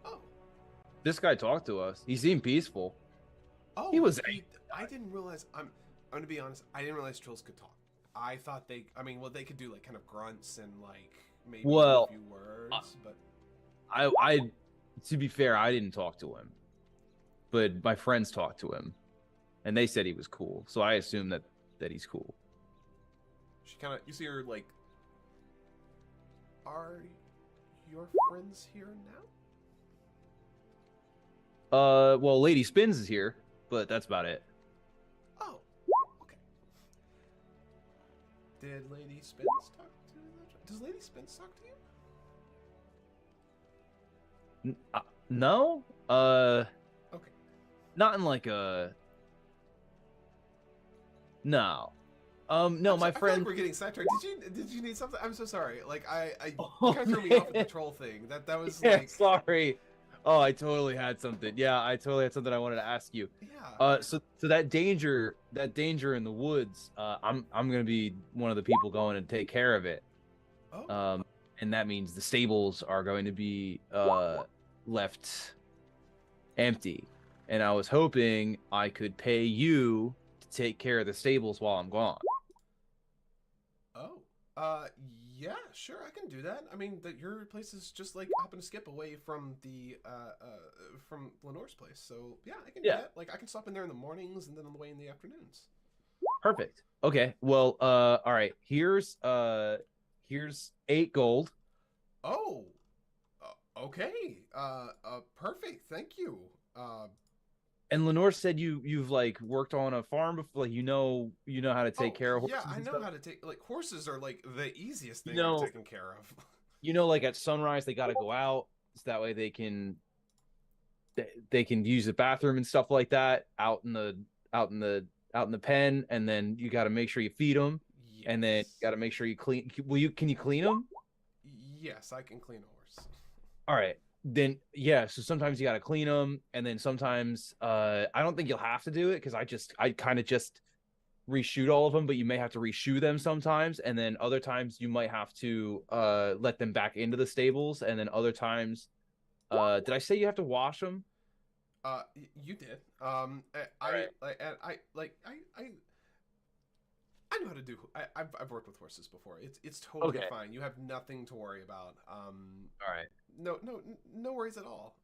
Speaker 1: Oh.
Speaker 5: This guy talked to us. He seemed peaceful.
Speaker 1: Oh,
Speaker 5: He was
Speaker 1: I didn't realize. I'm gonna be honest. I didn't realize trolls could talk. I thought they. I mean, well, they could do like kind of grunts and like maybe
Speaker 5: Well,
Speaker 1: a few words, but
Speaker 5: I to be fair, I didn't talk to him, but my friends talked to him, and they said he was cool. So I assume that he's cool.
Speaker 1: she kind of. You see her like. Are your friends here now?
Speaker 5: Well, Lady Spins is here, but that's about it.
Speaker 1: Oh, okay. Did Lady Spins talk to you? Does Lady Spins talk to you?
Speaker 5: No.
Speaker 1: Okay.
Speaker 5: Not in like a. No. No, my
Speaker 1: I feel
Speaker 5: friend.
Speaker 1: like we're getting sidetracked. Did you need something? I'm so sorry. Like I
Speaker 5: Oh,
Speaker 1: kind of threw me off with the troll thing. That was
Speaker 5: Yeah,
Speaker 1: like.
Speaker 5: sorry. Oh, I totally had something. Yeah, I totally had something I wanted to ask you.
Speaker 1: Yeah.
Speaker 5: So that danger in the woods, I'm gonna be one of the people going to take care of it.
Speaker 1: Oh.
Speaker 5: And that means the stables are going to be left empty. And I was hoping I could pay you to take care of the stables while I'm gone.
Speaker 1: Oh. Yeah, sure, I can do that. I mean, your place is just like hop and skip away from the from Lenore's place. So yeah, I can do
Speaker 5: Yeah.
Speaker 1: that. Like I can stop in there in the mornings and then on the way in the afternoons.
Speaker 5: Perfect. Okay. Well, all right. Here's 8 gold.
Speaker 1: Oh. Okay. Perfect. Thank you.
Speaker 5: And Lenore said you've like worked on a farm before, like you know how to take care of horses.
Speaker 1: Yeah, I
Speaker 5: and
Speaker 1: know
Speaker 5: stuff.
Speaker 1: how to take like horses are like the easiest thing
Speaker 5: You know-
Speaker 1: I've taken care of.
Speaker 5: Like at sunrise they got to go out so that way they can use the bathroom and stuff like that out in the pen, and then you got to make sure you feed them, and then
Speaker 1: Yes.
Speaker 5: got to make sure you clean. Can you clean them?
Speaker 1: Yes, I can clean a horse.
Speaker 5: All right. Then yeah, so sometimes you got to clean them, and then sometimes I don't think you'll have to do it because I kind of just reshoot all of them, but you may have to reshoe them sometimes, and then other times you might have to let them back into the stables, and then other times did I say you have to wash them?
Speaker 1: You did.
Speaker 5: Alright.
Speaker 1: I know how to do. I've worked with horses before. It's totally
Speaker 5: Okay.
Speaker 1: fine. You have nothing to worry about.
Speaker 5: All right.
Speaker 1: No worries at all.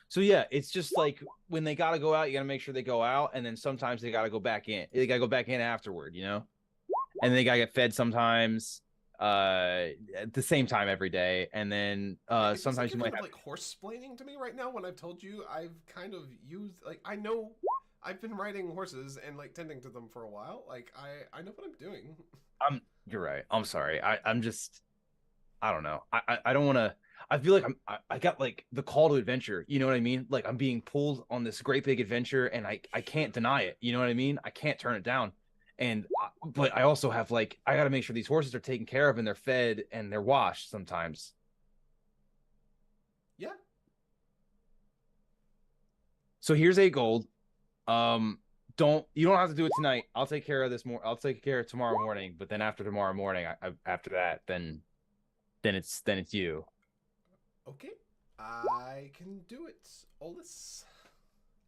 Speaker 5: So yeah, it's just like when they got to go out, you got to make sure they go out, and then sometimes they got to go back in. They got to go back in afterward, and they got to get fed sometimes at the same time every day, and then
Speaker 1: It feels
Speaker 5: sometimes
Speaker 1: like
Speaker 5: you
Speaker 1: you're
Speaker 5: might
Speaker 1: kind
Speaker 5: have.
Speaker 1: of like horse-splaining to me right now when I've told you I've kind of used like I know I've been riding horses and like tending to them for a while. Like I know what I'm doing.
Speaker 5: You're right. I'm sorry. I'm just. I don't know. I don't want to. I feel like I got like the call to adventure. You know what I mean? Like I'm being pulled on this great big adventure, and I can't deny it. You know what I mean? I can't turn it down. And but I also have like I got to make sure these horses are taken care of and they're fed and they're washed sometimes.
Speaker 1: Yeah.
Speaker 5: So here's 8 gold. You don't have to do it tonight. I'll take care of this more. I'll take care of tomorrow morning. But then after tomorrow morning, after that, then it's you.
Speaker 1: Okay. I can do it, Olus.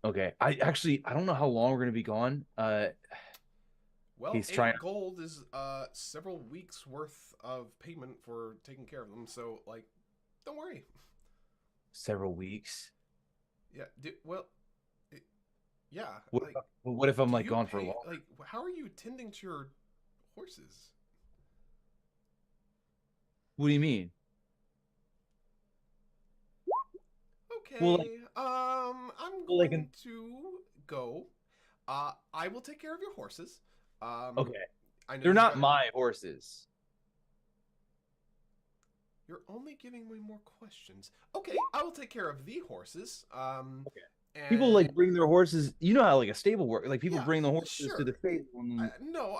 Speaker 5: Okay. I don't know how long we're gonna be gone.
Speaker 1: Well,
Speaker 5: He's
Speaker 1: 8
Speaker 5: trying
Speaker 1: gold is several weeks worth of payment for taking care of them. So like, don't worry.
Speaker 5: several weeks.
Speaker 1: Yeah. Well, yeah.
Speaker 5: What
Speaker 1: Like,
Speaker 5: what if I'm
Speaker 1: do
Speaker 5: like
Speaker 1: you
Speaker 5: gone for
Speaker 1: pay?
Speaker 5: long?
Speaker 1: Like, how are you tending to your horses?
Speaker 5: What do you mean? Well, like,
Speaker 1: Okay. I'm
Speaker 5: well, like,
Speaker 1: going to go. I will take care of your horses.
Speaker 5: okay,
Speaker 1: I know
Speaker 5: they're
Speaker 1: you
Speaker 5: not
Speaker 1: got.
Speaker 5: my horses.
Speaker 1: You're only giving me more questions. Okay, I will take care of the horses.
Speaker 5: Okay. People
Speaker 1: And
Speaker 5: like bring their horses. You know how like a stable work. Like people
Speaker 1: yeah,
Speaker 5: bring the horses to
Speaker 1: sure.
Speaker 5: the stable. And
Speaker 1: No,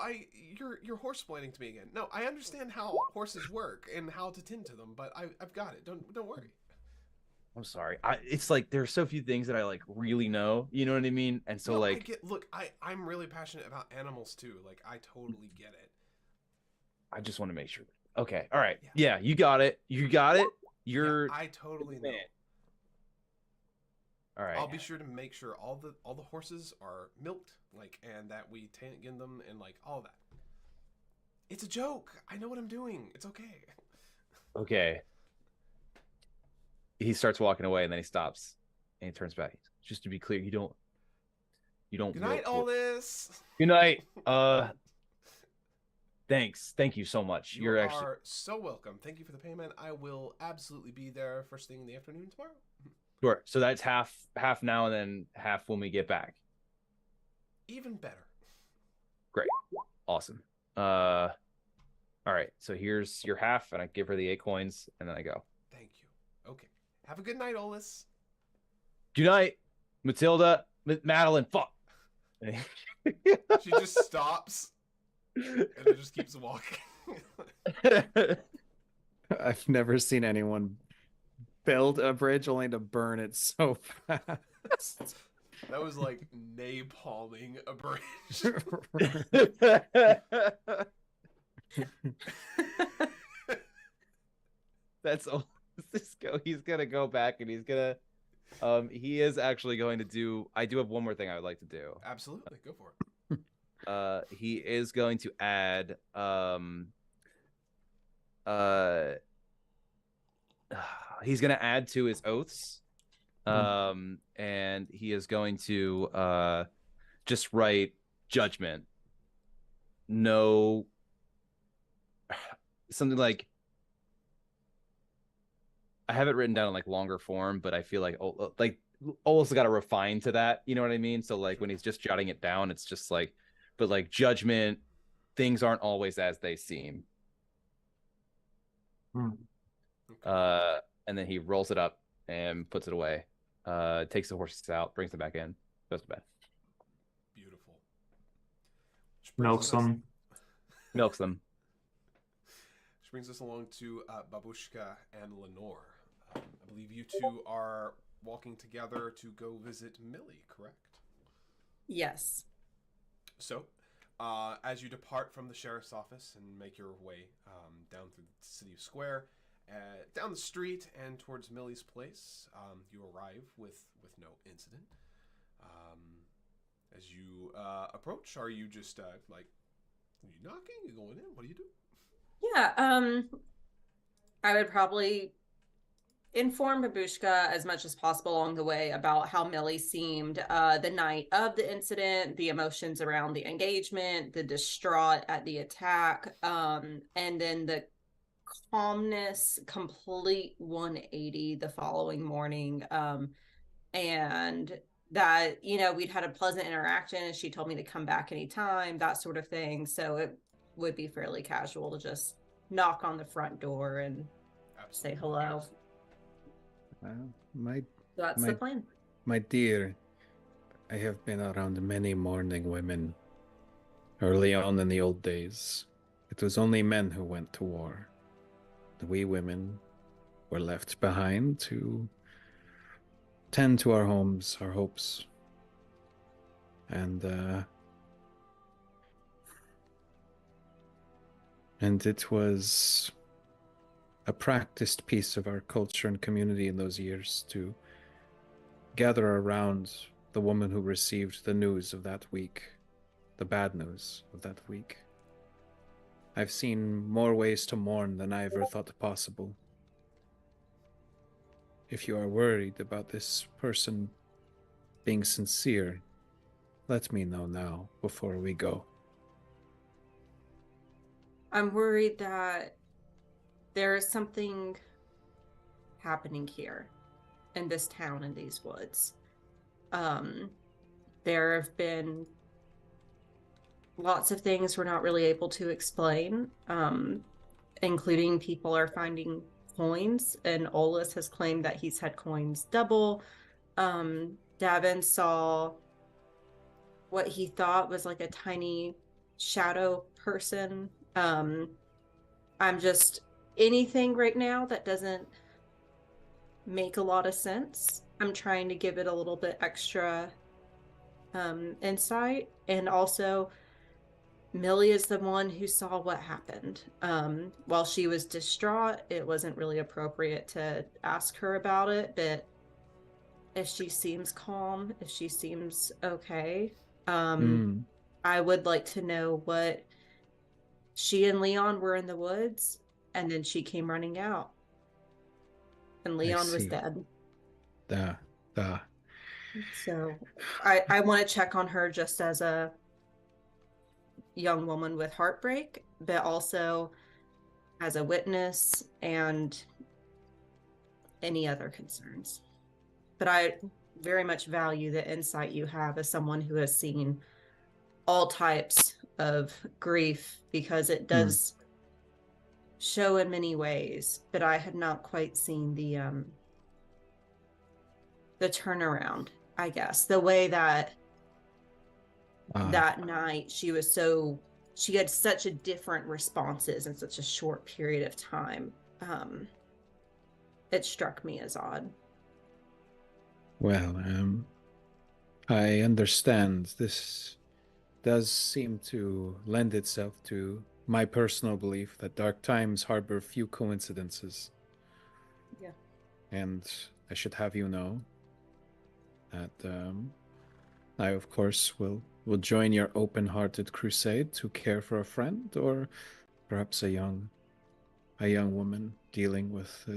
Speaker 1: you're horse splaining to me again. No, I understand how horses work and how to tend to them, but I've got it. Don't worry.
Speaker 5: I'm sorry. It's like there's so few things that I like really know. You know what I mean? And so
Speaker 1: No, I
Speaker 5: like
Speaker 1: get. Look, I'm really passionate about animals too. Like I totally get it.
Speaker 5: I just want to make sure. Okay. All right.
Speaker 1: Yeah.
Speaker 5: Yeah, you got it. You got it.
Speaker 1: Yeah,
Speaker 5: You're
Speaker 1: I totally
Speaker 5: the
Speaker 1: know.
Speaker 5: man. All right.
Speaker 1: I'll be sure to make sure all the horses are milked, like, and that we tank in them and like all that. It's a joke. I know what I'm doing. It's okay.
Speaker 5: Okay. He starts walking away and then he stops and he turns back. Just to be clear, you don't
Speaker 1: Good night,
Speaker 5: milk
Speaker 1: all
Speaker 5: horses.
Speaker 1: this.
Speaker 5: Good night. Thanks. Thank you so much.
Speaker 1: You
Speaker 5: You're
Speaker 1: are
Speaker 5: actually
Speaker 1: so welcome. Thank you for the payment. I will absolutely be there first thing in the afternoon tomorrow.
Speaker 5: sure. So that's half now and then half when we get back.
Speaker 1: Even better.
Speaker 5: Great. Awesome. All right. So here's your half, and I give her the 8 coins, and then I go.
Speaker 1: Thank you. Okay. Have a good night, Olis.
Speaker 5: Good night, Matilda, Madeline. Fuck.
Speaker 1: She just stops and then just keeps walking.
Speaker 7: I've never seen anyone build a bridge only to burn it so fast.
Speaker 1: That was like napalming a bridge.
Speaker 5: That's all. This go. He's gonna go back and he's gonna. He is actually going to do. I do have one more thing I would like to do.
Speaker 1: Absolutely, go for it.
Speaker 5: He is going to add. He's gonna add to his oaths. And he is going to just write judgment. No. Something like I have it written down in like longer form, but I feel like almost got to refine to that. You know what I mean? So like when he's just jotting it down, it's just like, but like judgment, things aren't always as they seem.
Speaker 1: Okay.
Speaker 5: And then he rolls it up and puts it away. Takes the horses out, brings them back in, goes to bed.
Speaker 1: Beautiful. Which brings
Speaker 3: Milks
Speaker 1: us-
Speaker 3: them.
Speaker 5: Milks them.
Speaker 1: Which brings us along to Babushka and Lenore. I believe you two are walking together to go visit Millie, correct?
Speaker 6: Yes.
Speaker 1: So, as you depart from the sheriff's office and make your way down through the city square, down the street and towards Millie's place, you arrive with no incident. As you approach, are you just like, are you knocking? You going in? What do you do?
Speaker 6: Yeah, I would probably inform Babushka as much as possible along the way about how Millie seemed the night of the incident, the emotions around the engagement, the distraught at the attack, and then the calmness, complete 180 the following morning. And that, we'd had a pleasant interaction and she told me to come back anytime, that sort of thing. So it would be fairly casual to just knock on the front door and say hello.
Speaker 7: My
Speaker 6: So that's the plan.
Speaker 7: My dear, I have been around many mourning women. Early on in the old days, it was only men who went to war. We women were left behind to tend to our homes, our hopes. And it was a practiced piece of our culture and community in those years to gather around the woman who received the news of that week, the bad news of that week. I've seen more ways to mourn than I ever thought possible. If you are worried about this person being sincere, let me know now before we go.
Speaker 6: I'm worried that there is something happening here in this town, in these woods. There have been lots of things we're not really able to explain, including people are finding coins, and Olus has claimed that he's had coins double. Davin saw what he thought was like a tiny shadow person. I'm just anything right now that doesn't make a lot of sense. I'm trying to give it a little bit extra insight. And also, Millie is the one who saw what happened. While she was distraught, it wasn't really appropriate to ask her about it, but if she seems calm, if she seems okay, I would like to know what she and Leon were in the woods, and then she came running out, and Leon was dead. So I want to check on her just as a young woman with heartbreak, but also as a witness and any other concerns. But I very much value the insight you have as someone who has seen all types of grief, because it does show in many ways, but I had not quite seen the turnaround, I guess. The way that that night she had such a different responses in such a short period of time. It struck me as odd.
Speaker 7: Well, I understand. This does seem to lend itself to my personal belief that dark times harbor few coincidences.
Speaker 6: Yeah.
Speaker 7: And I should have you know that I, of course, will join your open-hearted crusade to care for a friend, or perhaps a young woman dealing with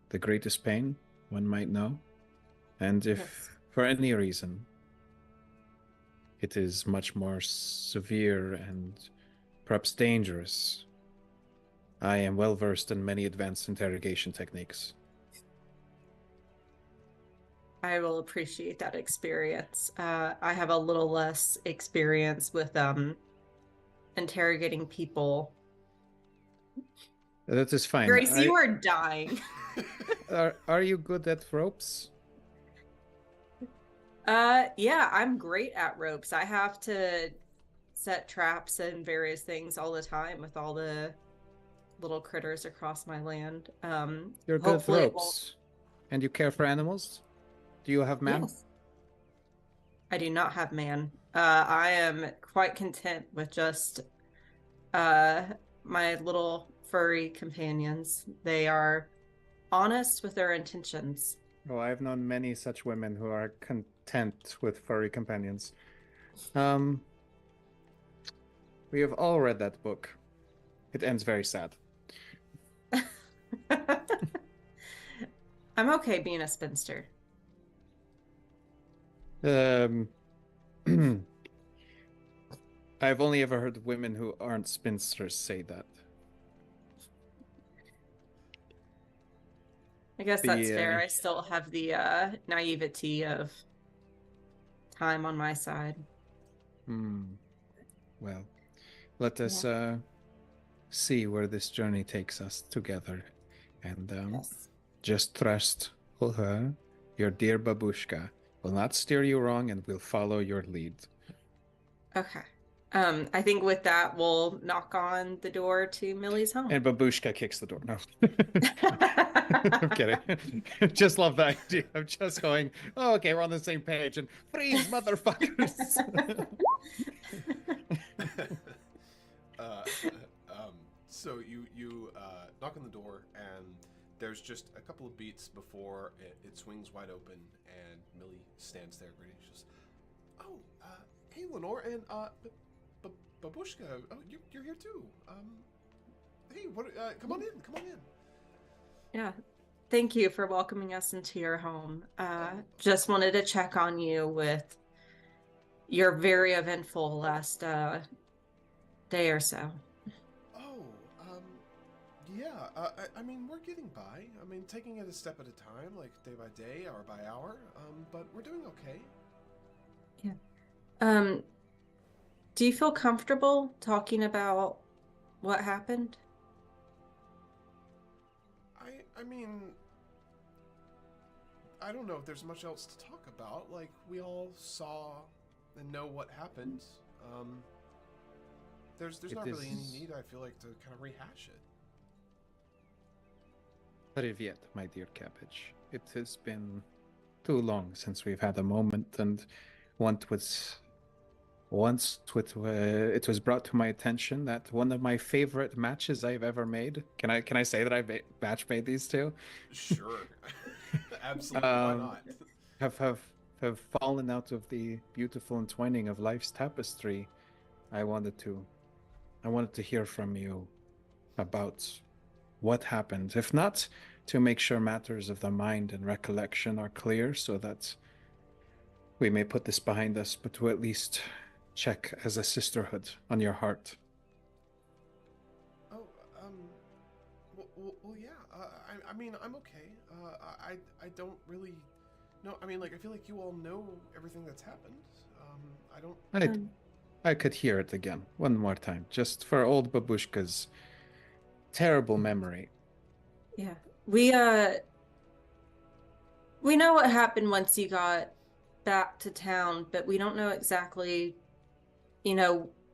Speaker 7: the greatest pain one might know. And if for any reason it is much more severe and perhaps dangerous, I am well versed in many advanced interrogation techniques.
Speaker 6: I will appreciate that experience. I have a little less experience with interrogating people.
Speaker 7: That is fine.
Speaker 6: Grace, you are dying.
Speaker 7: Are you good at ropes?
Speaker 6: Yeah, I'm great at ropes. I have to set traps and various things all the time with all the little critters across my land.
Speaker 7: You're good at ropes. And you care for animals? Do you have man?
Speaker 6: Yes. I do not have man. I am quite content with just my little furry companions. They are honest with their intentions.
Speaker 7: Oh, I've known many such women who are content with furry companions. We have all read that book. It ends very sad.
Speaker 6: I'm okay being a spinster.
Speaker 7: I've only ever heard women who aren't spinsters say that.
Speaker 6: I guess that's fair. I still have the naivety of time on my side.
Speaker 7: Well, let us see where this journey takes us together. And just trust her, your dear babushka, will not steer you wrong and will follow your lead.
Speaker 6: Okay. I think with that, we'll knock on the door to Millie's home.
Speaker 7: And babushka kicks the door. No. I'm kidding. Just love that idea. I'm just going, oh, okay, we're on the same page. And freeze, motherfuckers.
Speaker 1: So you knock on the door, and there's just a couple of beats before it swings wide open, and Millie stands there greeting. She goes, "Oh, hey, Lenore, and Babushka. Oh, you're here too. Hey, what? Come on in. Come on in."
Speaker 6: Yeah. Thank you for welcoming us into your home. Just wanted to check on you with your very eventful last day or so.
Speaker 1: Oh, yeah. I mean, we're getting by. I mean, taking it a step at a time, like day by day, hour by hour. But we're doing okay.
Speaker 6: Yeah. Do you feel comfortable talking about what happened?
Speaker 1: I mean, I don't know if there's much else to talk about. Like, we all saw and know what happened. There's not really any need, I feel like, to kind of rehash it.
Speaker 7: Privyet, my dear Cabbage. It has been too long since we've had a moment, and it was brought to my attention that one of my favorite matches I've ever made. Can I say that I've match made these two?
Speaker 1: Sure. Absolutely, why not?
Speaker 7: Have fallen out of the beautiful entwining of life's tapestry. I wanted to hear from you about what happened. If not, to make sure matters of the mind and recollection are clear, so that we may put this behind us, but to at least check as a sisterhood on your heart.
Speaker 1: Oh, well, yeah. I mean, I'm okay. I don't really. No, I mean, like, I feel like you all know everything that's happened. I don't.
Speaker 7: I could hear it again, one more time, just for old Babushka's terrible memory.
Speaker 6: Yeah. We know what happened once you got back to town, but we don't know exactly,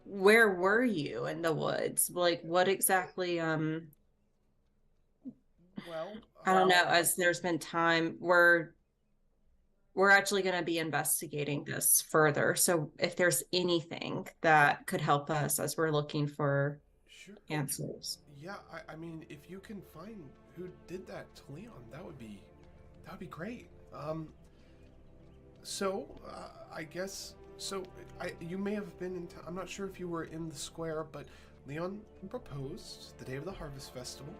Speaker 6: where were you in the woods? Like what exactly
Speaker 1: Well,
Speaker 6: I don't know, as there's been time, we're actually going to be investigating this further. So if there's anything that could help us as we're looking for
Speaker 1: sure.
Speaker 6: answers.
Speaker 1: Yeah, I mean, if you can find who did that to Leon, that would be great. I guess so. You may have been in. I'm not sure if you were in the square, but Leon proposed the day of the Harvest Festival.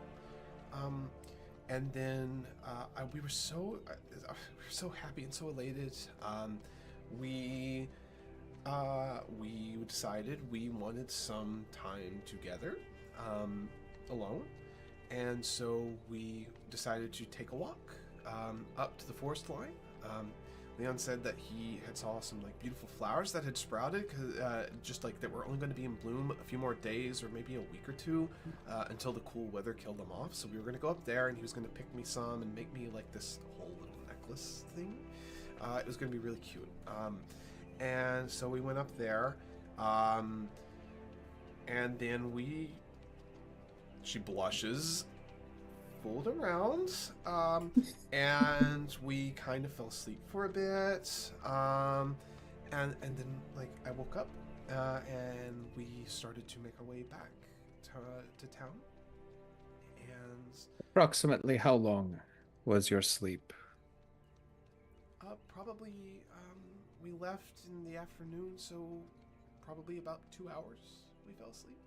Speaker 1: And then we were so happy and so elated. We decided we wanted some time together, alone, and so we decided to take a walk up to the forest line. Leon said that he had saw some like beautiful flowers that had sprouted, just like that were only going to be in bloom a few more days or maybe a week or two until the cool weather killed them off. So we were going to go up there, and he was going to pick me some and make me like this whole little necklace thing. It was going to be really cute. And so we went up there, and then she blushes, fooled around, and we kind of fell asleep for a bit, and then like I woke up, and we started to make our way back to town. And
Speaker 7: Approximately how long was your sleep?
Speaker 1: probably we left in the afternoon, so probably about 2 hours we fell asleep.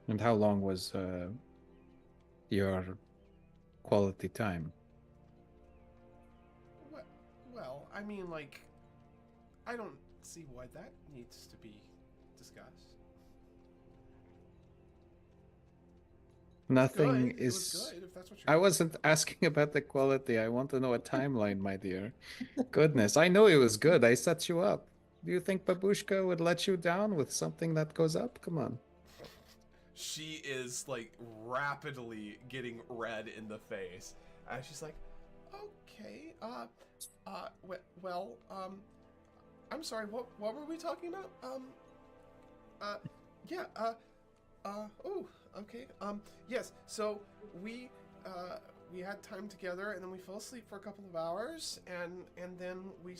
Speaker 7: And how long was your quality time?
Speaker 1: Well, I mean, like, I don't see why that needs to be discussed.
Speaker 7: Nothing
Speaker 1: It
Speaker 7: is.
Speaker 1: was good, if that's what you're.
Speaker 7: I wasn't asking about the quality. I want to know a timeline, my dear. Goodness, I know it was good. I set you up. Do you think Babushka would let you down with something that goes up? Come on.
Speaker 1: She is like rapidly getting red in the face, and she's like, "Okay, I'm sorry. What were we talking about? Yeah. Oh, okay. Yes. So we had time together, and then we fell asleep for a couple of hours, and then we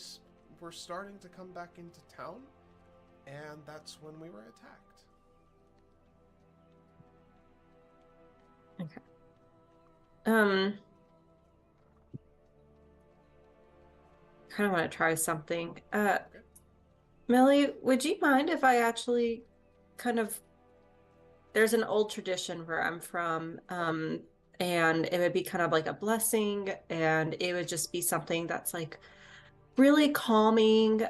Speaker 1: were starting to come back into town, and that's when we were attacked."
Speaker 6: Okay. kind of want to try something.
Speaker 1: Okay.
Speaker 6: Millie, would you mind if I actually kind of there's an old tradition where I'm from, and it would be kind of like a blessing, and it would just be something that's like really calming.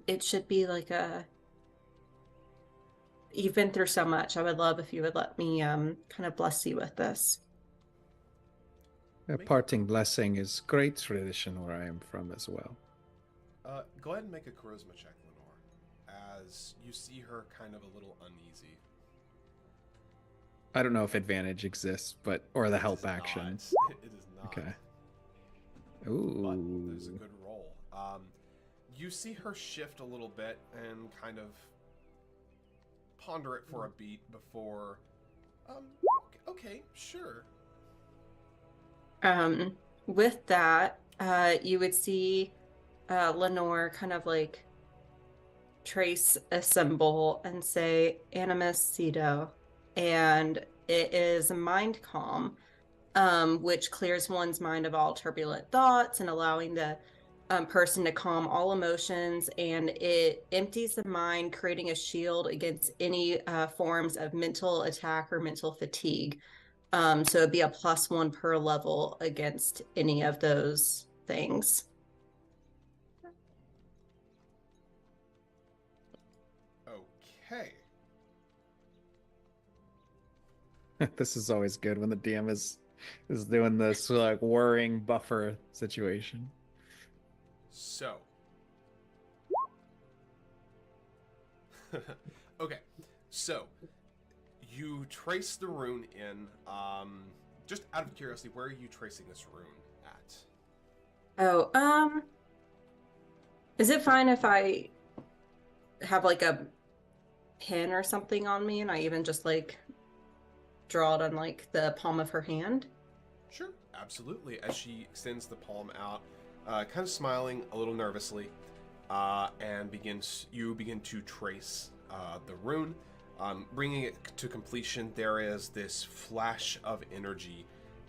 Speaker 6: It should be like you've been through so much. I would love if you would let me kind of bless you with this.
Speaker 7: A parting blessing is great tradition where I am from as well.
Speaker 1: Go ahead and make a charisma check, Lenore, as you see her kind of a little uneasy.
Speaker 7: I don't know if advantage exists, or the
Speaker 1: It
Speaker 7: help
Speaker 1: is
Speaker 7: action.
Speaker 1: not. It is not.
Speaker 7: Okay.
Speaker 1: But
Speaker 7: Ooh.
Speaker 1: there's a good roll. You see her shift a little bit and kind of ponder it for a beat before. Okay, sure.
Speaker 6: With that, you would see Lenore kind of like trace a symbol and say Animus Cedo, and it is mind calm, which clears one's mind of all turbulent thoughts and allowing the person to calm all emotions, and it empties the mind, creating a shield against any forms of mental attack or mental fatigue. So it'd be a +1 per level against any of those things.
Speaker 1: Okay.
Speaker 7: This is always good when the DM is doing this like worrying buffer situation.
Speaker 1: So. Okay. So, you trace the rune in. Just out of curiosity, where are you tracing this rune at?
Speaker 6: Oh, is it fine if I have like a pen or something on me and I even just like draw it on like the palm of her hand?
Speaker 1: Sure, absolutely. As she extends the palm out, kind of smiling a little nervously, and you begin to trace the rune. Bringing it to completion, there is this flash of energy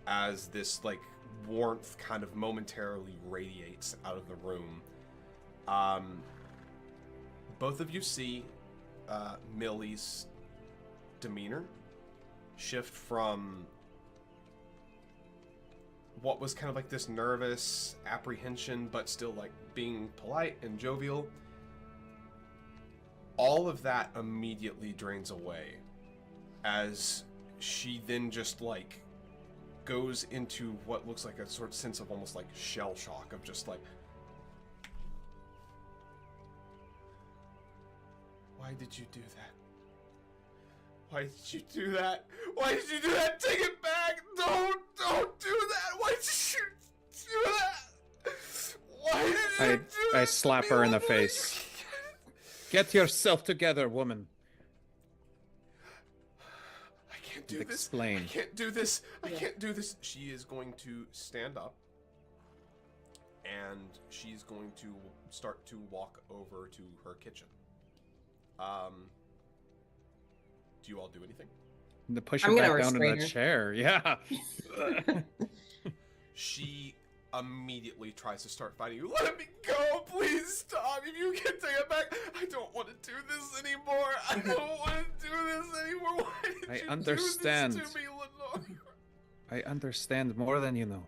Speaker 1: as this like warmth kind of momentarily radiates out of the room. Both of you see Millie's demeanor shift from what was kind of like this nervous apprehension, but still like being polite and jovial. All of that immediately drains away as she then just like goes into what looks like a sort of sense of almost like shell shock of just like, why did you do that? Why did you do that? Why did you do that? Take it back! Don't do that! Why did you do that? Why did you do that?
Speaker 7: I slap her in the face. Get yourself together, woman.
Speaker 1: I can't do this.
Speaker 7: Explain.
Speaker 1: I can't do this. I can't do this. She is going to stand up, and she's going to start to walk over to her kitchen. Do you all do anything?
Speaker 7: To push her back down in the chair. Yeah.
Speaker 1: She immediately tries to start fighting you. Let me go, please stop. If you can take it back, I don't want to do this anymore. I don't want to do this anymore. Why did you
Speaker 7: understand.
Speaker 1: do this to me, Lenore?
Speaker 7: I understand more than you know.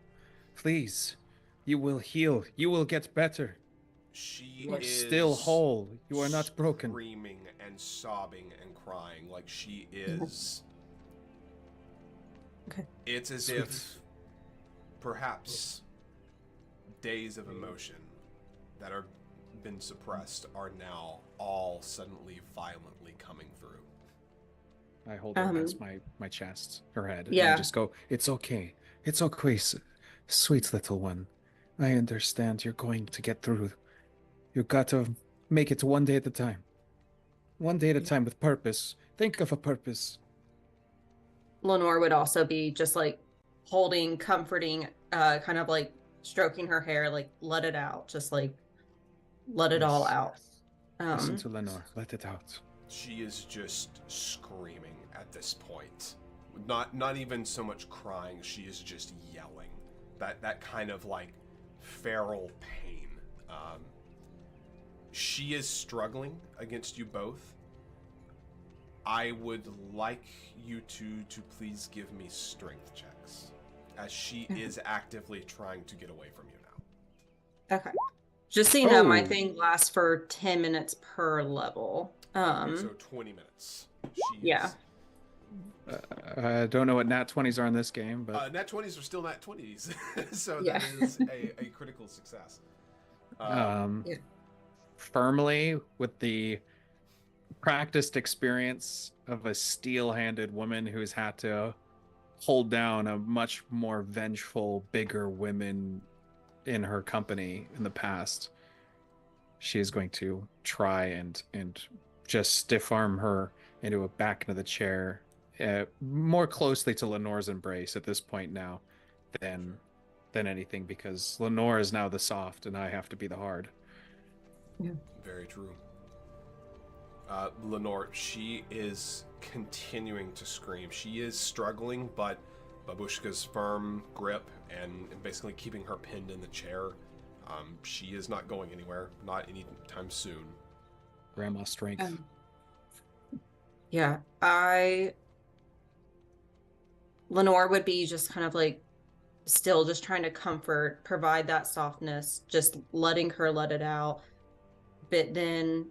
Speaker 7: Please, you will heal. You will get better.
Speaker 1: She
Speaker 7: You are
Speaker 1: is
Speaker 7: still whole. You are not broken.
Speaker 1: Screaming and sobbing and crying like she is.
Speaker 6: Okay.
Speaker 1: It's as if perhaps days of emotion that are been suppressed are now all suddenly violently coming through.
Speaker 7: I hold her against my chest, her head, and
Speaker 6: Yeah.
Speaker 7: I just go, "It's okay. It's okay, sweet little one. I understand. You're going to get through. You got to make it one day at a time. One day at a time with purpose. Think of a purpose."
Speaker 6: Lenore would also be just like holding, comforting, kind of like stroking her hair, like let it out, just like let it all out.
Speaker 7: Listen to Lenore. Let it out.
Speaker 1: She is just screaming at this point. Not even so much crying, she is just yelling. That kind of like feral pain she is struggling against you both. I would like you to please give me strength checks, as she is actively trying to get away from you now.
Speaker 6: Okay. Just so you know, my
Speaker 7: Oh.
Speaker 6: thing lasts for 10 minutes per level.
Speaker 1: So 20 minutes. She
Speaker 6: Yeah.
Speaker 1: is,
Speaker 7: I don't know what nat 20s are in this game, but
Speaker 1: nat 20s are still nat 20s, so
Speaker 6: Yeah.
Speaker 1: that is a critical success.
Speaker 6: Yeah.
Speaker 7: firmly with the practiced experience of a steel-handed woman who's had to hold down a much more vengeful, bigger women in her company in the past, she is going to try and just stiff arm her into a back into the chair, more closely to Lenore's embrace at this point now than anything, because Lenore is now the soft and I have to be the hard.
Speaker 1: Very true. Lenore, she is continuing to scream. She is struggling, but Babushka's firm grip and basically keeping her pinned in the chair, she is not going anywhere, not anytime soon.
Speaker 7: Grandma strength.
Speaker 6: Yeah, Lenore would be just kind of like still just trying to comfort, provide that softness, just letting her let it out. But then,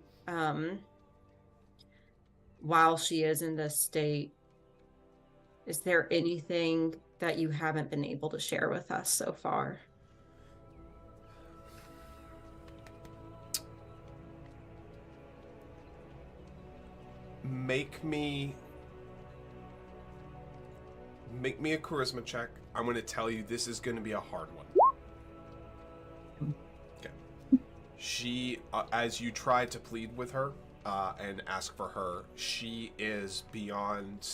Speaker 6: while she is in this state, is there anything that you haven't been able to share with us so far?
Speaker 1: Make me a charisma check. I'm going to tell you this is going to be a hard one. Okay. She, as you try to plead with her and ask for her, she is beyond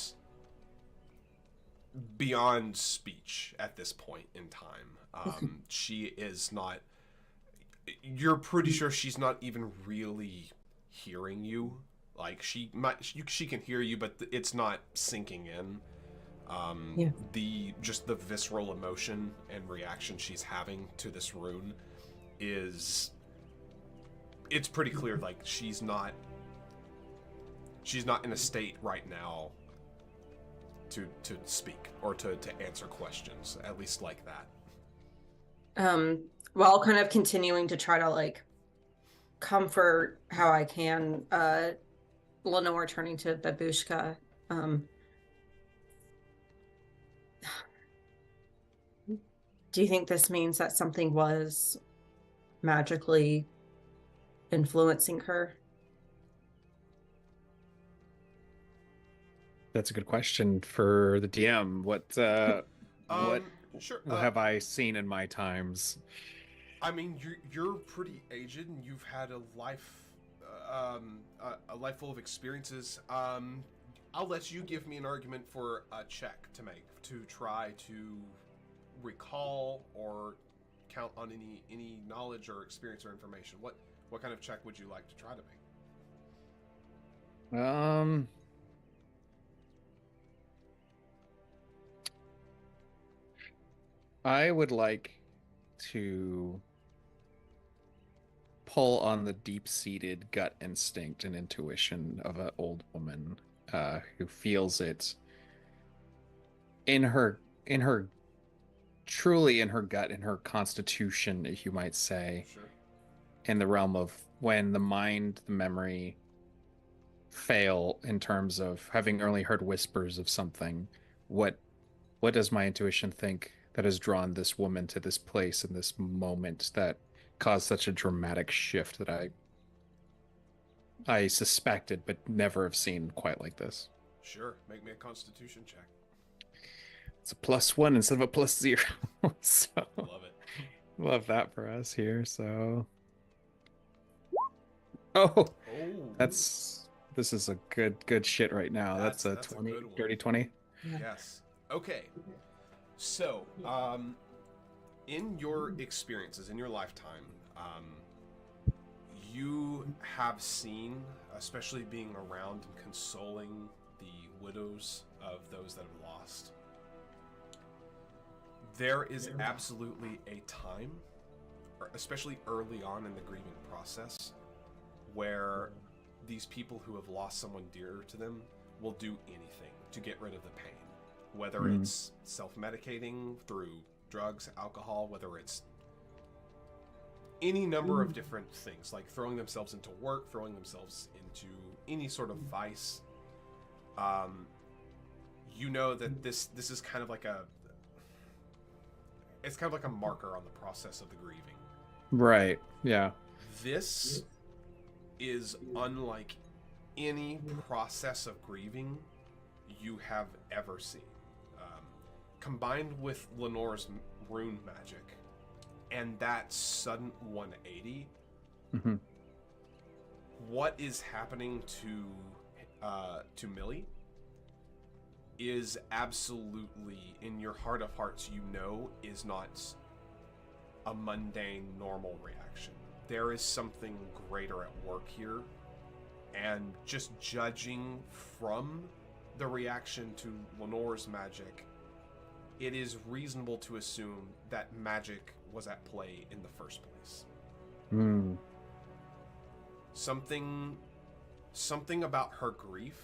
Speaker 1: speech at this point in time. She is not. You're pretty sure she's not even really hearing you. Like she can hear you, but it's not sinking in. The visceral emotion and reaction she's having to this rune it's pretty clear. Like she's not in a state right now to speak or to answer questions, at least like that.
Speaker 6: While kind of continuing to try to like comfort how I can, Lenore turning to Babushka, do you think this means that something was magically influencing her?
Speaker 7: That's a good question for the DM. What
Speaker 1: Sure.
Speaker 7: have I seen in my times?
Speaker 1: I mean, you're pretty aged and you've had a life full of experiences. I'll let you give me an argument for a check to make to try to recall or count on any knowledge or experience or information. What kind of check would you like to try to make?
Speaker 7: I would like to pull on the deep-seated gut instinct and intuition of an old woman who feels it in her truly in her gut, in her constitution, if you might say.
Speaker 1: Sure.
Speaker 7: In the realm of when the mind, the memory fail in terms of having only heard whispers of something, what does my intuition think that has drawn this woman to this place in this moment that caused such a dramatic shift that I suspected but never have seen quite like this?
Speaker 1: Sure. Make me a Constitution check.
Speaker 7: It's a +1 instead of a +0. So
Speaker 1: Love it.
Speaker 7: love that for us here. So oh, this is a good shit right now. That's a 20, dirty 20.
Speaker 1: Yes. Okay. So, in your experiences, in your lifetime, you have seen, especially being around and consoling the widows of those that have lost, there is absolutely a time, especially early on in the grieving process, where these people who have lost someone dear to them will do anything to get rid of the pain, whether it's self-medicating through drugs, alcohol, whether it's any number of different things, like throwing themselves into work, throwing themselves into any sort of vice. You know that this is kind of like a marker on the process of the grieving.
Speaker 7: Right. Yeah.
Speaker 1: This is unlike any process of grieving you have ever seen. Combined with Lenore's rune magic and that sudden 180,
Speaker 7: Mm-hmm.
Speaker 1: what is happening to Millie is absolutely, in your heart of hearts, you know, is not a mundane, normal reaction. There is something greater at work here, and just judging from the reaction to Lenore's magic, it is reasonable to assume that magic was at play in the first place.
Speaker 7: Mm.
Speaker 1: Something about her grief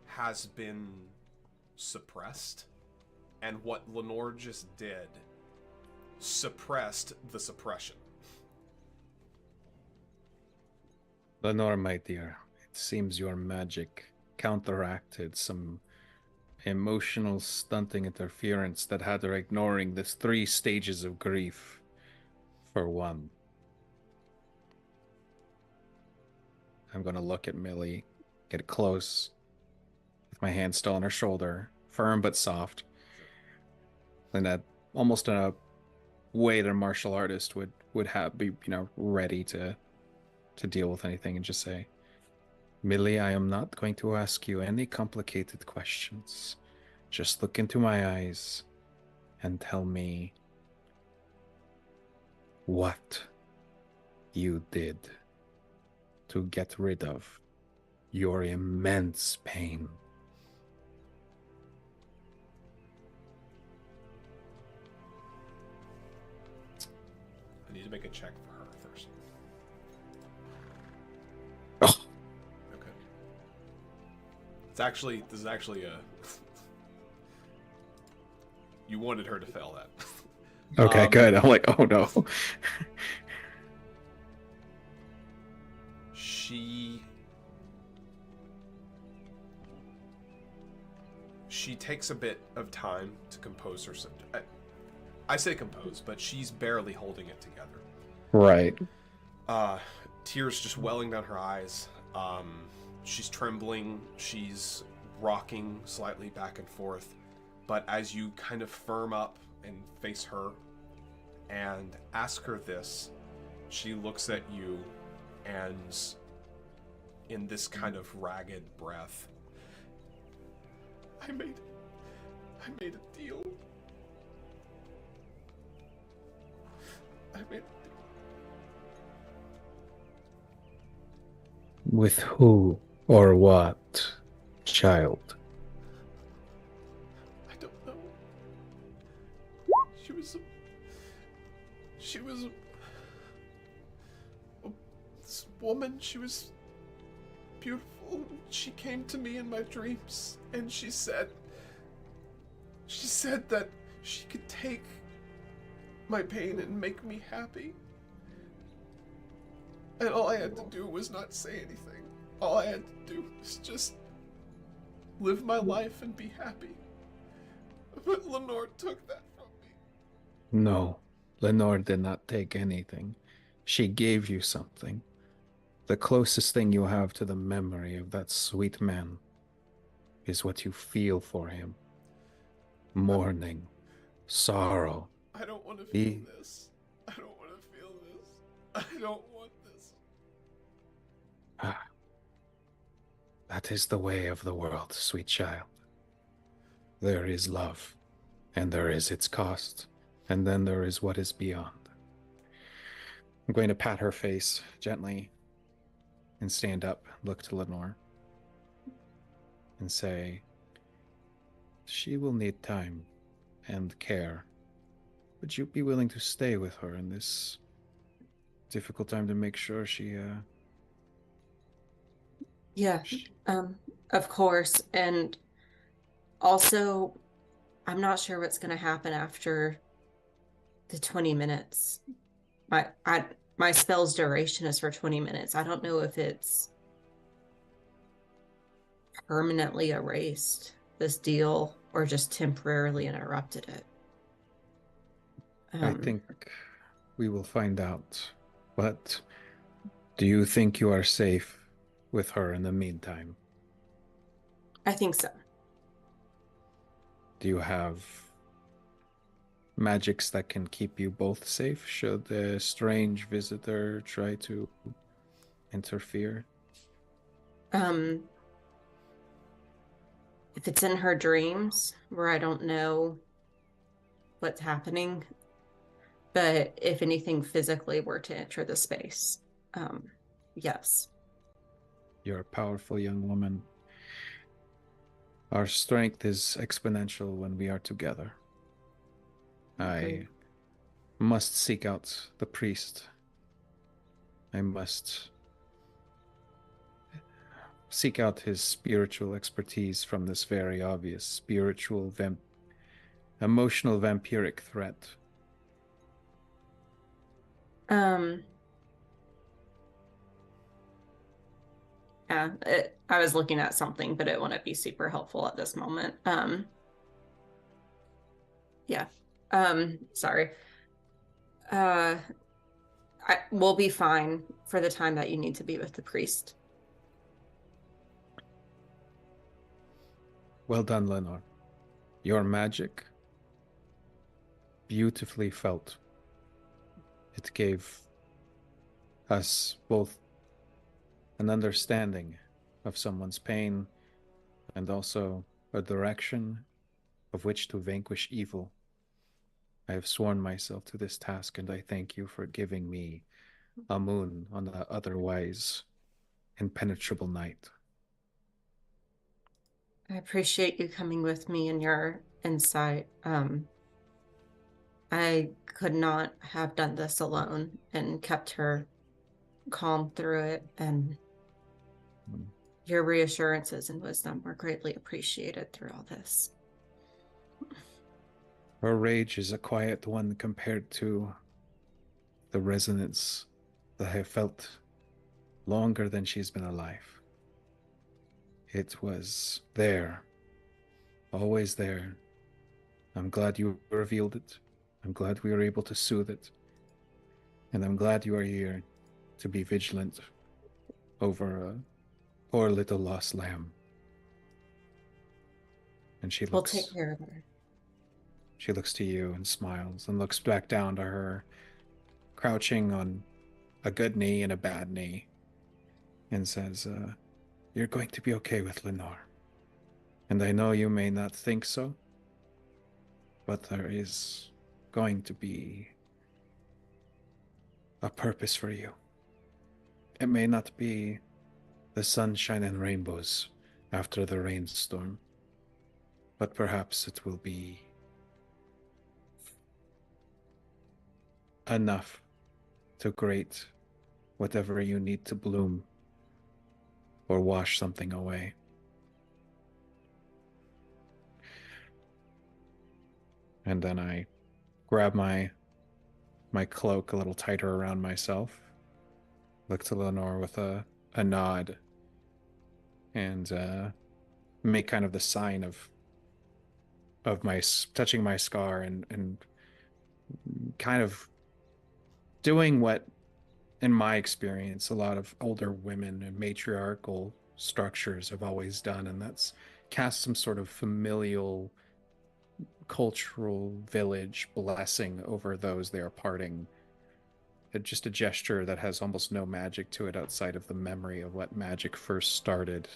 Speaker 1: has been suppressed, and what Lenore just did suppressed the suppression.
Speaker 7: Lenore, my dear, it seems your magic counteracted some emotional stunting interference that had her ignoring the 3 stages of grief for one. I'm going to look at Millie, get close, with my hand still on her shoulder, firm but soft, and that almost in a way that a martial artist would have be ready to deal with anything, and just say, Millie, I am not going to ask you any complicated questions. Just look into my eyes and tell me what you did to get rid of your immense pain.
Speaker 1: I need to make a check for her first.
Speaker 7: Oh.
Speaker 1: Okay. This is actually a... You wanted her to fail that.
Speaker 7: Okay, good. I'm like, oh no.
Speaker 1: She takes a bit of time to compose herself. I say compose, but she's barely holding it together.
Speaker 7: Right.
Speaker 1: Tears just welling down her eyes. She's trembling. She's rocking slightly back and forth. But as you kind of firm up and face her and ask her this, she looks at you and, in this kind of ragged breath, I made a deal. I made a deal.
Speaker 7: With who or what, child?
Speaker 1: I don't know. She was this woman. She was beautiful. She came to me in my dreams, and she said that she could take my pain and make me happy. And all I had to do was not say anything. All I had to do was just live my life and be happy. But Lenore took that from me.
Speaker 7: No, Lenore did not take anything. She gave you something. The closest thing you have to the memory of that sweet man is what you feel for him. Mourning, sorrow.
Speaker 1: I don't want to feel this. I don't want to feel this. I don't want this.
Speaker 7: That is the way of the world, sweet child. There is love, and there is its cost, and then there is what is beyond. I'm going to pat her face gently and stand up, look to Lenore, and say, she will need time and care. Would you be willing to stay with her in this difficult time to make sure she
Speaker 6: Yeah, of course. And also, I'm not sure what's going to happen after the 20 minutes. My my spell's duration is for 20 minutes. I don't know if it's permanently erased this deal or just temporarily interrupted it.
Speaker 7: I think we will find out. But do you think you are safe with her in the meantime?
Speaker 6: I think so.
Speaker 7: Do you have magics that can keep you both safe should the strange visitor try to interfere?
Speaker 6: Um, if it's in her dreams where I don't know what's happening, but if anything physically were to enter the space, yes.
Speaker 7: You're a powerful young woman. Our strength is exponential when we are together.
Speaker 6: Agreed.
Speaker 7: I must seek out the priest. I must seek out his spiritual expertise from this very obvious spiritual, emotional vampiric threat.
Speaker 6: Um, yeah, I was looking at something, but it wouldn't be super helpful at this moment. Yeah. Sorry. Uh, we'll be fine for the time that you need to be with the priest.
Speaker 7: Well done, Lenore. Your magic, beautifully felt. It gave us both an understanding of someone's pain and also a direction of which to vanquish evil. I have sworn myself to this task, and I thank you for giving me a moon on the otherwise impenetrable night.
Speaker 6: I appreciate you coming with me and your insight. I could not have done this alone and kept her calm through it, and your reassurances and wisdom were greatly appreciated through all this.
Speaker 7: Her rage is a quiet one compared to the resonance that I have felt longer than she's been alive. It was there, always there. I'm glad you revealed it. I'm glad we were able to soothe it. And I'm glad you are here to be vigilant over a poor little lost lamb. And
Speaker 6: We'll take care of her.
Speaker 7: She looks to you and smiles and looks back down to her, crouching on a good knee and a bad knee, and says, you're going to be okay with Lenore. And I know you may not think so, but there is going to be a purpose for you. It may not be the sunshine and rainbows after the rainstorm, but perhaps it will be enough to grate whatever you need to bloom or wash something away. And then I grab my cloak a little tighter around myself, look to Lenore with a nod, and make kind of the sign of my touching my scar and kind of doing what, in my experience, a lot of older women and matriarchal structures have always done, and that's cast some sort of familial cultural village blessing over those they are parting. Just a gesture that has almost no magic to it outside of the memory of what magic first started.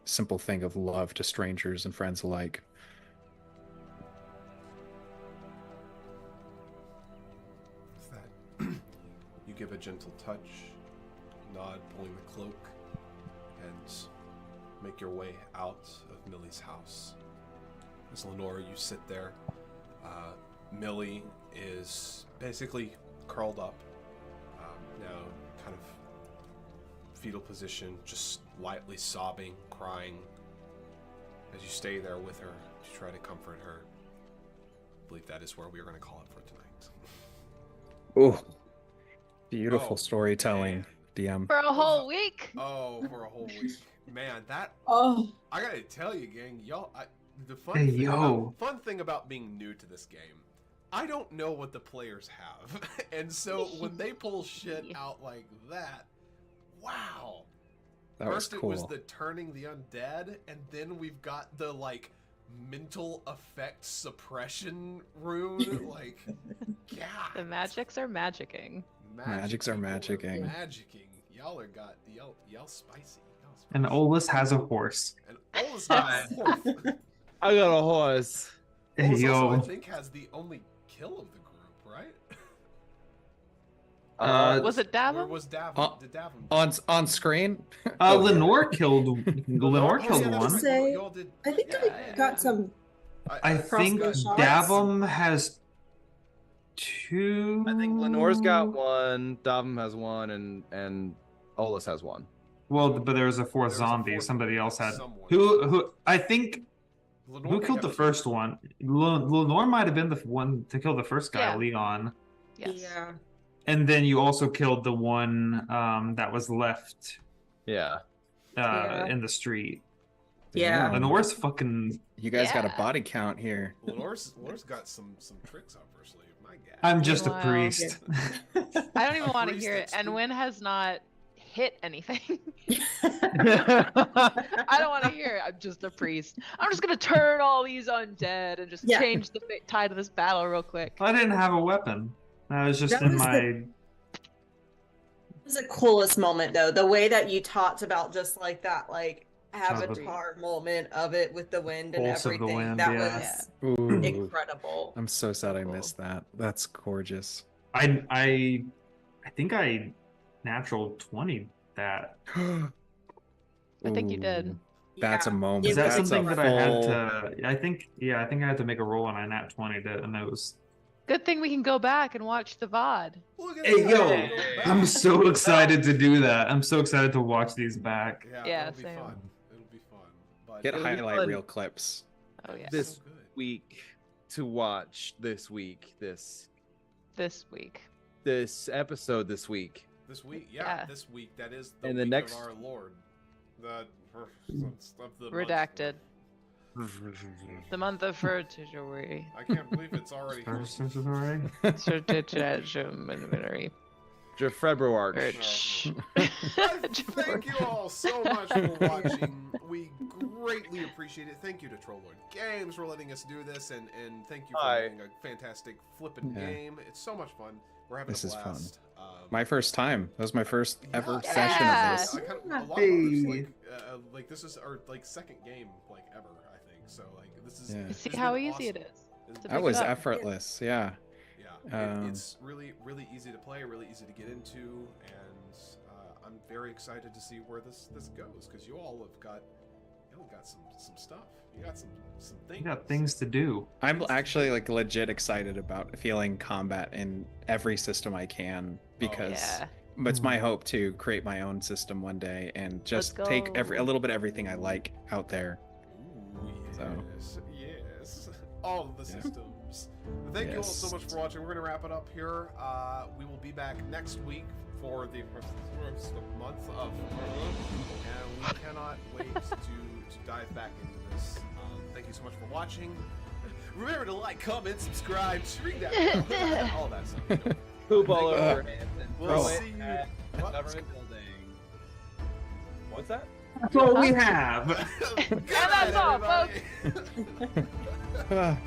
Speaker 7: Simple thing of love to strangers and friends alike.
Speaker 1: With that, you give a gentle touch, nod, pulling the cloak, and make your way out of Millie's house. As Lenore, you sit there. Millie is basically curled up, now kind of fetal position, just lightly sobbing, crying, as you stay there with her to try to comfort her. I believe that is where we are going to call it for tonight.
Speaker 7: Oh, beautiful
Speaker 1: Oh,
Speaker 7: storytelling,
Speaker 1: man.
Speaker 7: DM.
Speaker 2: For a whole week.
Speaker 1: Oh, for a whole week. Man, that...
Speaker 6: Oh,
Speaker 1: I gotta tell you, gang, y'all... The
Speaker 3: Hey, yo.
Speaker 1: fun thing about being new to this game, I don't know what the players have. And so when they pull shit out like that, wow.
Speaker 7: That was
Speaker 1: First
Speaker 7: cool.
Speaker 1: it was the turning the undead, and then we've got the, like, mental effect suppression rune. Like, God.
Speaker 2: The magics are magicking.
Speaker 7: Magics are
Speaker 1: people
Speaker 7: magicking.
Speaker 1: Magicking. Y'all spicy.
Speaker 3: And Olus has a horse.
Speaker 1: And Olus got a horse.
Speaker 5: I got a horse.
Speaker 3: Hey,
Speaker 1: Olus also, I
Speaker 3: yo.
Speaker 1: think, has the only kill of the group, right?
Speaker 2: Was it
Speaker 1: Or
Speaker 2: Davin?
Speaker 1: was Davin? Did Davin?
Speaker 7: On screen.
Speaker 3: Lenore killed Lenore
Speaker 1: Oh,
Speaker 3: killed
Speaker 1: yeah, that's
Speaker 3: one.
Speaker 1: right.
Speaker 6: Say-
Speaker 1: Y'all did.
Speaker 6: I think
Speaker 2: Yeah,
Speaker 6: I got some.
Speaker 3: I think
Speaker 6: Crossbow shots?
Speaker 3: Davum has 2.
Speaker 5: I think Lenore's got one, Davim has one, and Olus has one.
Speaker 3: Well, but there was a fourth
Speaker 1: There was a
Speaker 3: zombie.
Speaker 1: fourth
Speaker 3: Somebody else had.
Speaker 1: someone.
Speaker 3: Who? I think.
Speaker 1: Lenore
Speaker 3: Who
Speaker 1: may
Speaker 3: killed
Speaker 1: have
Speaker 3: the
Speaker 1: two.
Speaker 3: first one? Lenore might have been the one to kill the first guy,
Speaker 2: Yeah.
Speaker 3: Leon.
Speaker 2: Yes.
Speaker 6: Yeah.
Speaker 3: And then you also killed the one that was left
Speaker 5: Yeah.
Speaker 6: Yeah.
Speaker 3: in the street.
Speaker 6: Yeah.
Speaker 7: Damn.
Speaker 3: Lenore's fucking.
Speaker 7: You guys got a
Speaker 2: Yeah.
Speaker 7: body count here.
Speaker 1: Lenore's got some tricks up her sleeve. My God.
Speaker 3: I'm just a
Speaker 2: Wow.
Speaker 3: priest.
Speaker 2: I don't even
Speaker 1: A
Speaker 2: want to
Speaker 1: priest
Speaker 2: hear it.
Speaker 1: that's
Speaker 2: And
Speaker 1: the-
Speaker 2: Win has not hit anything. I don't want to hear it. I'm just a priest. I'm just gonna turn all these undead and just
Speaker 6: Yeah.
Speaker 2: change the tide of this battle real quick.
Speaker 3: I didn't have a weapon. I was just
Speaker 6: That
Speaker 3: in
Speaker 6: was
Speaker 3: my.
Speaker 6: It was the coolest moment though. The way that you talked about just like that, like avatar moment of it with the wind and
Speaker 3: Pulse of the
Speaker 6: everything.
Speaker 3: wind,
Speaker 6: That
Speaker 3: yeah.
Speaker 6: was
Speaker 7: Ooh,
Speaker 6: incredible.
Speaker 7: I'm so sad I
Speaker 2: Cool.
Speaker 7: missed that. That's gorgeous.
Speaker 3: I think I natural 20 that.
Speaker 2: I think you did.
Speaker 7: Ooh, That's a
Speaker 6: Yeah.
Speaker 7: moment.
Speaker 3: Is that
Speaker 7: That's
Speaker 3: something
Speaker 7: a
Speaker 3: that I had
Speaker 7: full-
Speaker 3: to? I think I had to make a roll on a nat 20 to, and it was.
Speaker 2: Good thing we can go back and watch the VOD.
Speaker 1: Look at
Speaker 3: Hey,
Speaker 1: that.
Speaker 3: yo,
Speaker 1: Go back.
Speaker 3: I'm so excited to do that. I'm so excited to watch these back.
Speaker 2: Yeah,
Speaker 1: it'll be
Speaker 2: same.
Speaker 1: fun. It'll be fun. But
Speaker 7: Get
Speaker 5: It'll be
Speaker 7: highlight
Speaker 5: fun.
Speaker 7: reel clips.
Speaker 2: Oh yeah.
Speaker 5: This
Speaker 1: so good.
Speaker 5: week to watch this week, this episode this week.
Speaker 1: This week,
Speaker 2: Yeah.
Speaker 1: this week. That is the
Speaker 5: And the
Speaker 1: week
Speaker 5: next-
Speaker 1: of our Lord. The of the month.
Speaker 2: Redacted. The month of Fertility.
Speaker 1: I can't believe it's already.
Speaker 3: First is it already?
Speaker 2: February.
Speaker 5: February.
Speaker 1: Thank you all so much for watching. We greatly appreciate it. Thank you to Trollord Games for letting us do this, and thank you for
Speaker 5: Hi.
Speaker 1: making a fantastic flippin'
Speaker 7: Yeah.
Speaker 1: game. It's so much fun. We're having
Speaker 7: This
Speaker 1: a
Speaker 7: is fun.
Speaker 1: blast.
Speaker 7: My first time. That was my first ever
Speaker 1: Yeah.
Speaker 7: session
Speaker 2: Yeah.
Speaker 7: of this.
Speaker 1: A lot of
Speaker 3: Hey.
Speaker 1: ours, like this is our second game like ever, I think. So like this is.
Speaker 7: Yeah.
Speaker 1: it's
Speaker 2: See
Speaker 1: been
Speaker 2: how easy
Speaker 1: awesome.
Speaker 2: it is.
Speaker 1: It's
Speaker 2: to
Speaker 1: been
Speaker 7: That
Speaker 2: pick
Speaker 7: was
Speaker 2: it up.
Speaker 7: effortless. Yeah.
Speaker 1: Yeah,
Speaker 7: Um,
Speaker 1: it's really easy to play, really easy to get into, and I'm very excited to see where this goes because you all got some stuff. You got some things.
Speaker 3: You got things to do.
Speaker 7: I'm actually like legit excited about feeling combat in every system I can because
Speaker 2: Yeah.
Speaker 7: it's my hope to create my own system one day and just take a
Speaker 2: go.
Speaker 7: little bit of everything I like out there.
Speaker 1: Ooh,
Speaker 7: So.
Speaker 1: yes, all of the
Speaker 7: Yeah.
Speaker 1: systems. Thank you all so
Speaker 7: Yes.
Speaker 1: much for watching. We're gonna wrap it up here. We will be back next week for the first month of, and we cannot wait to dive back into this. Thank you so much for watching. Remember to like, comment, subscribe, ring that, all that stuff. You know.
Speaker 5: Poop all
Speaker 1: Thank
Speaker 5: over
Speaker 1: you.
Speaker 5: your hands and
Speaker 1: We'll
Speaker 5: throw
Speaker 1: see
Speaker 5: it
Speaker 1: you.
Speaker 5: at
Speaker 1: What?
Speaker 5: government building. What's that?
Speaker 3: That's all we have.
Speaker 1: Good
Speaker 2: that's
Speaker 1: night,
Speaker 2: all,
Speaker 1: everybody.
Speaker 7: Ah.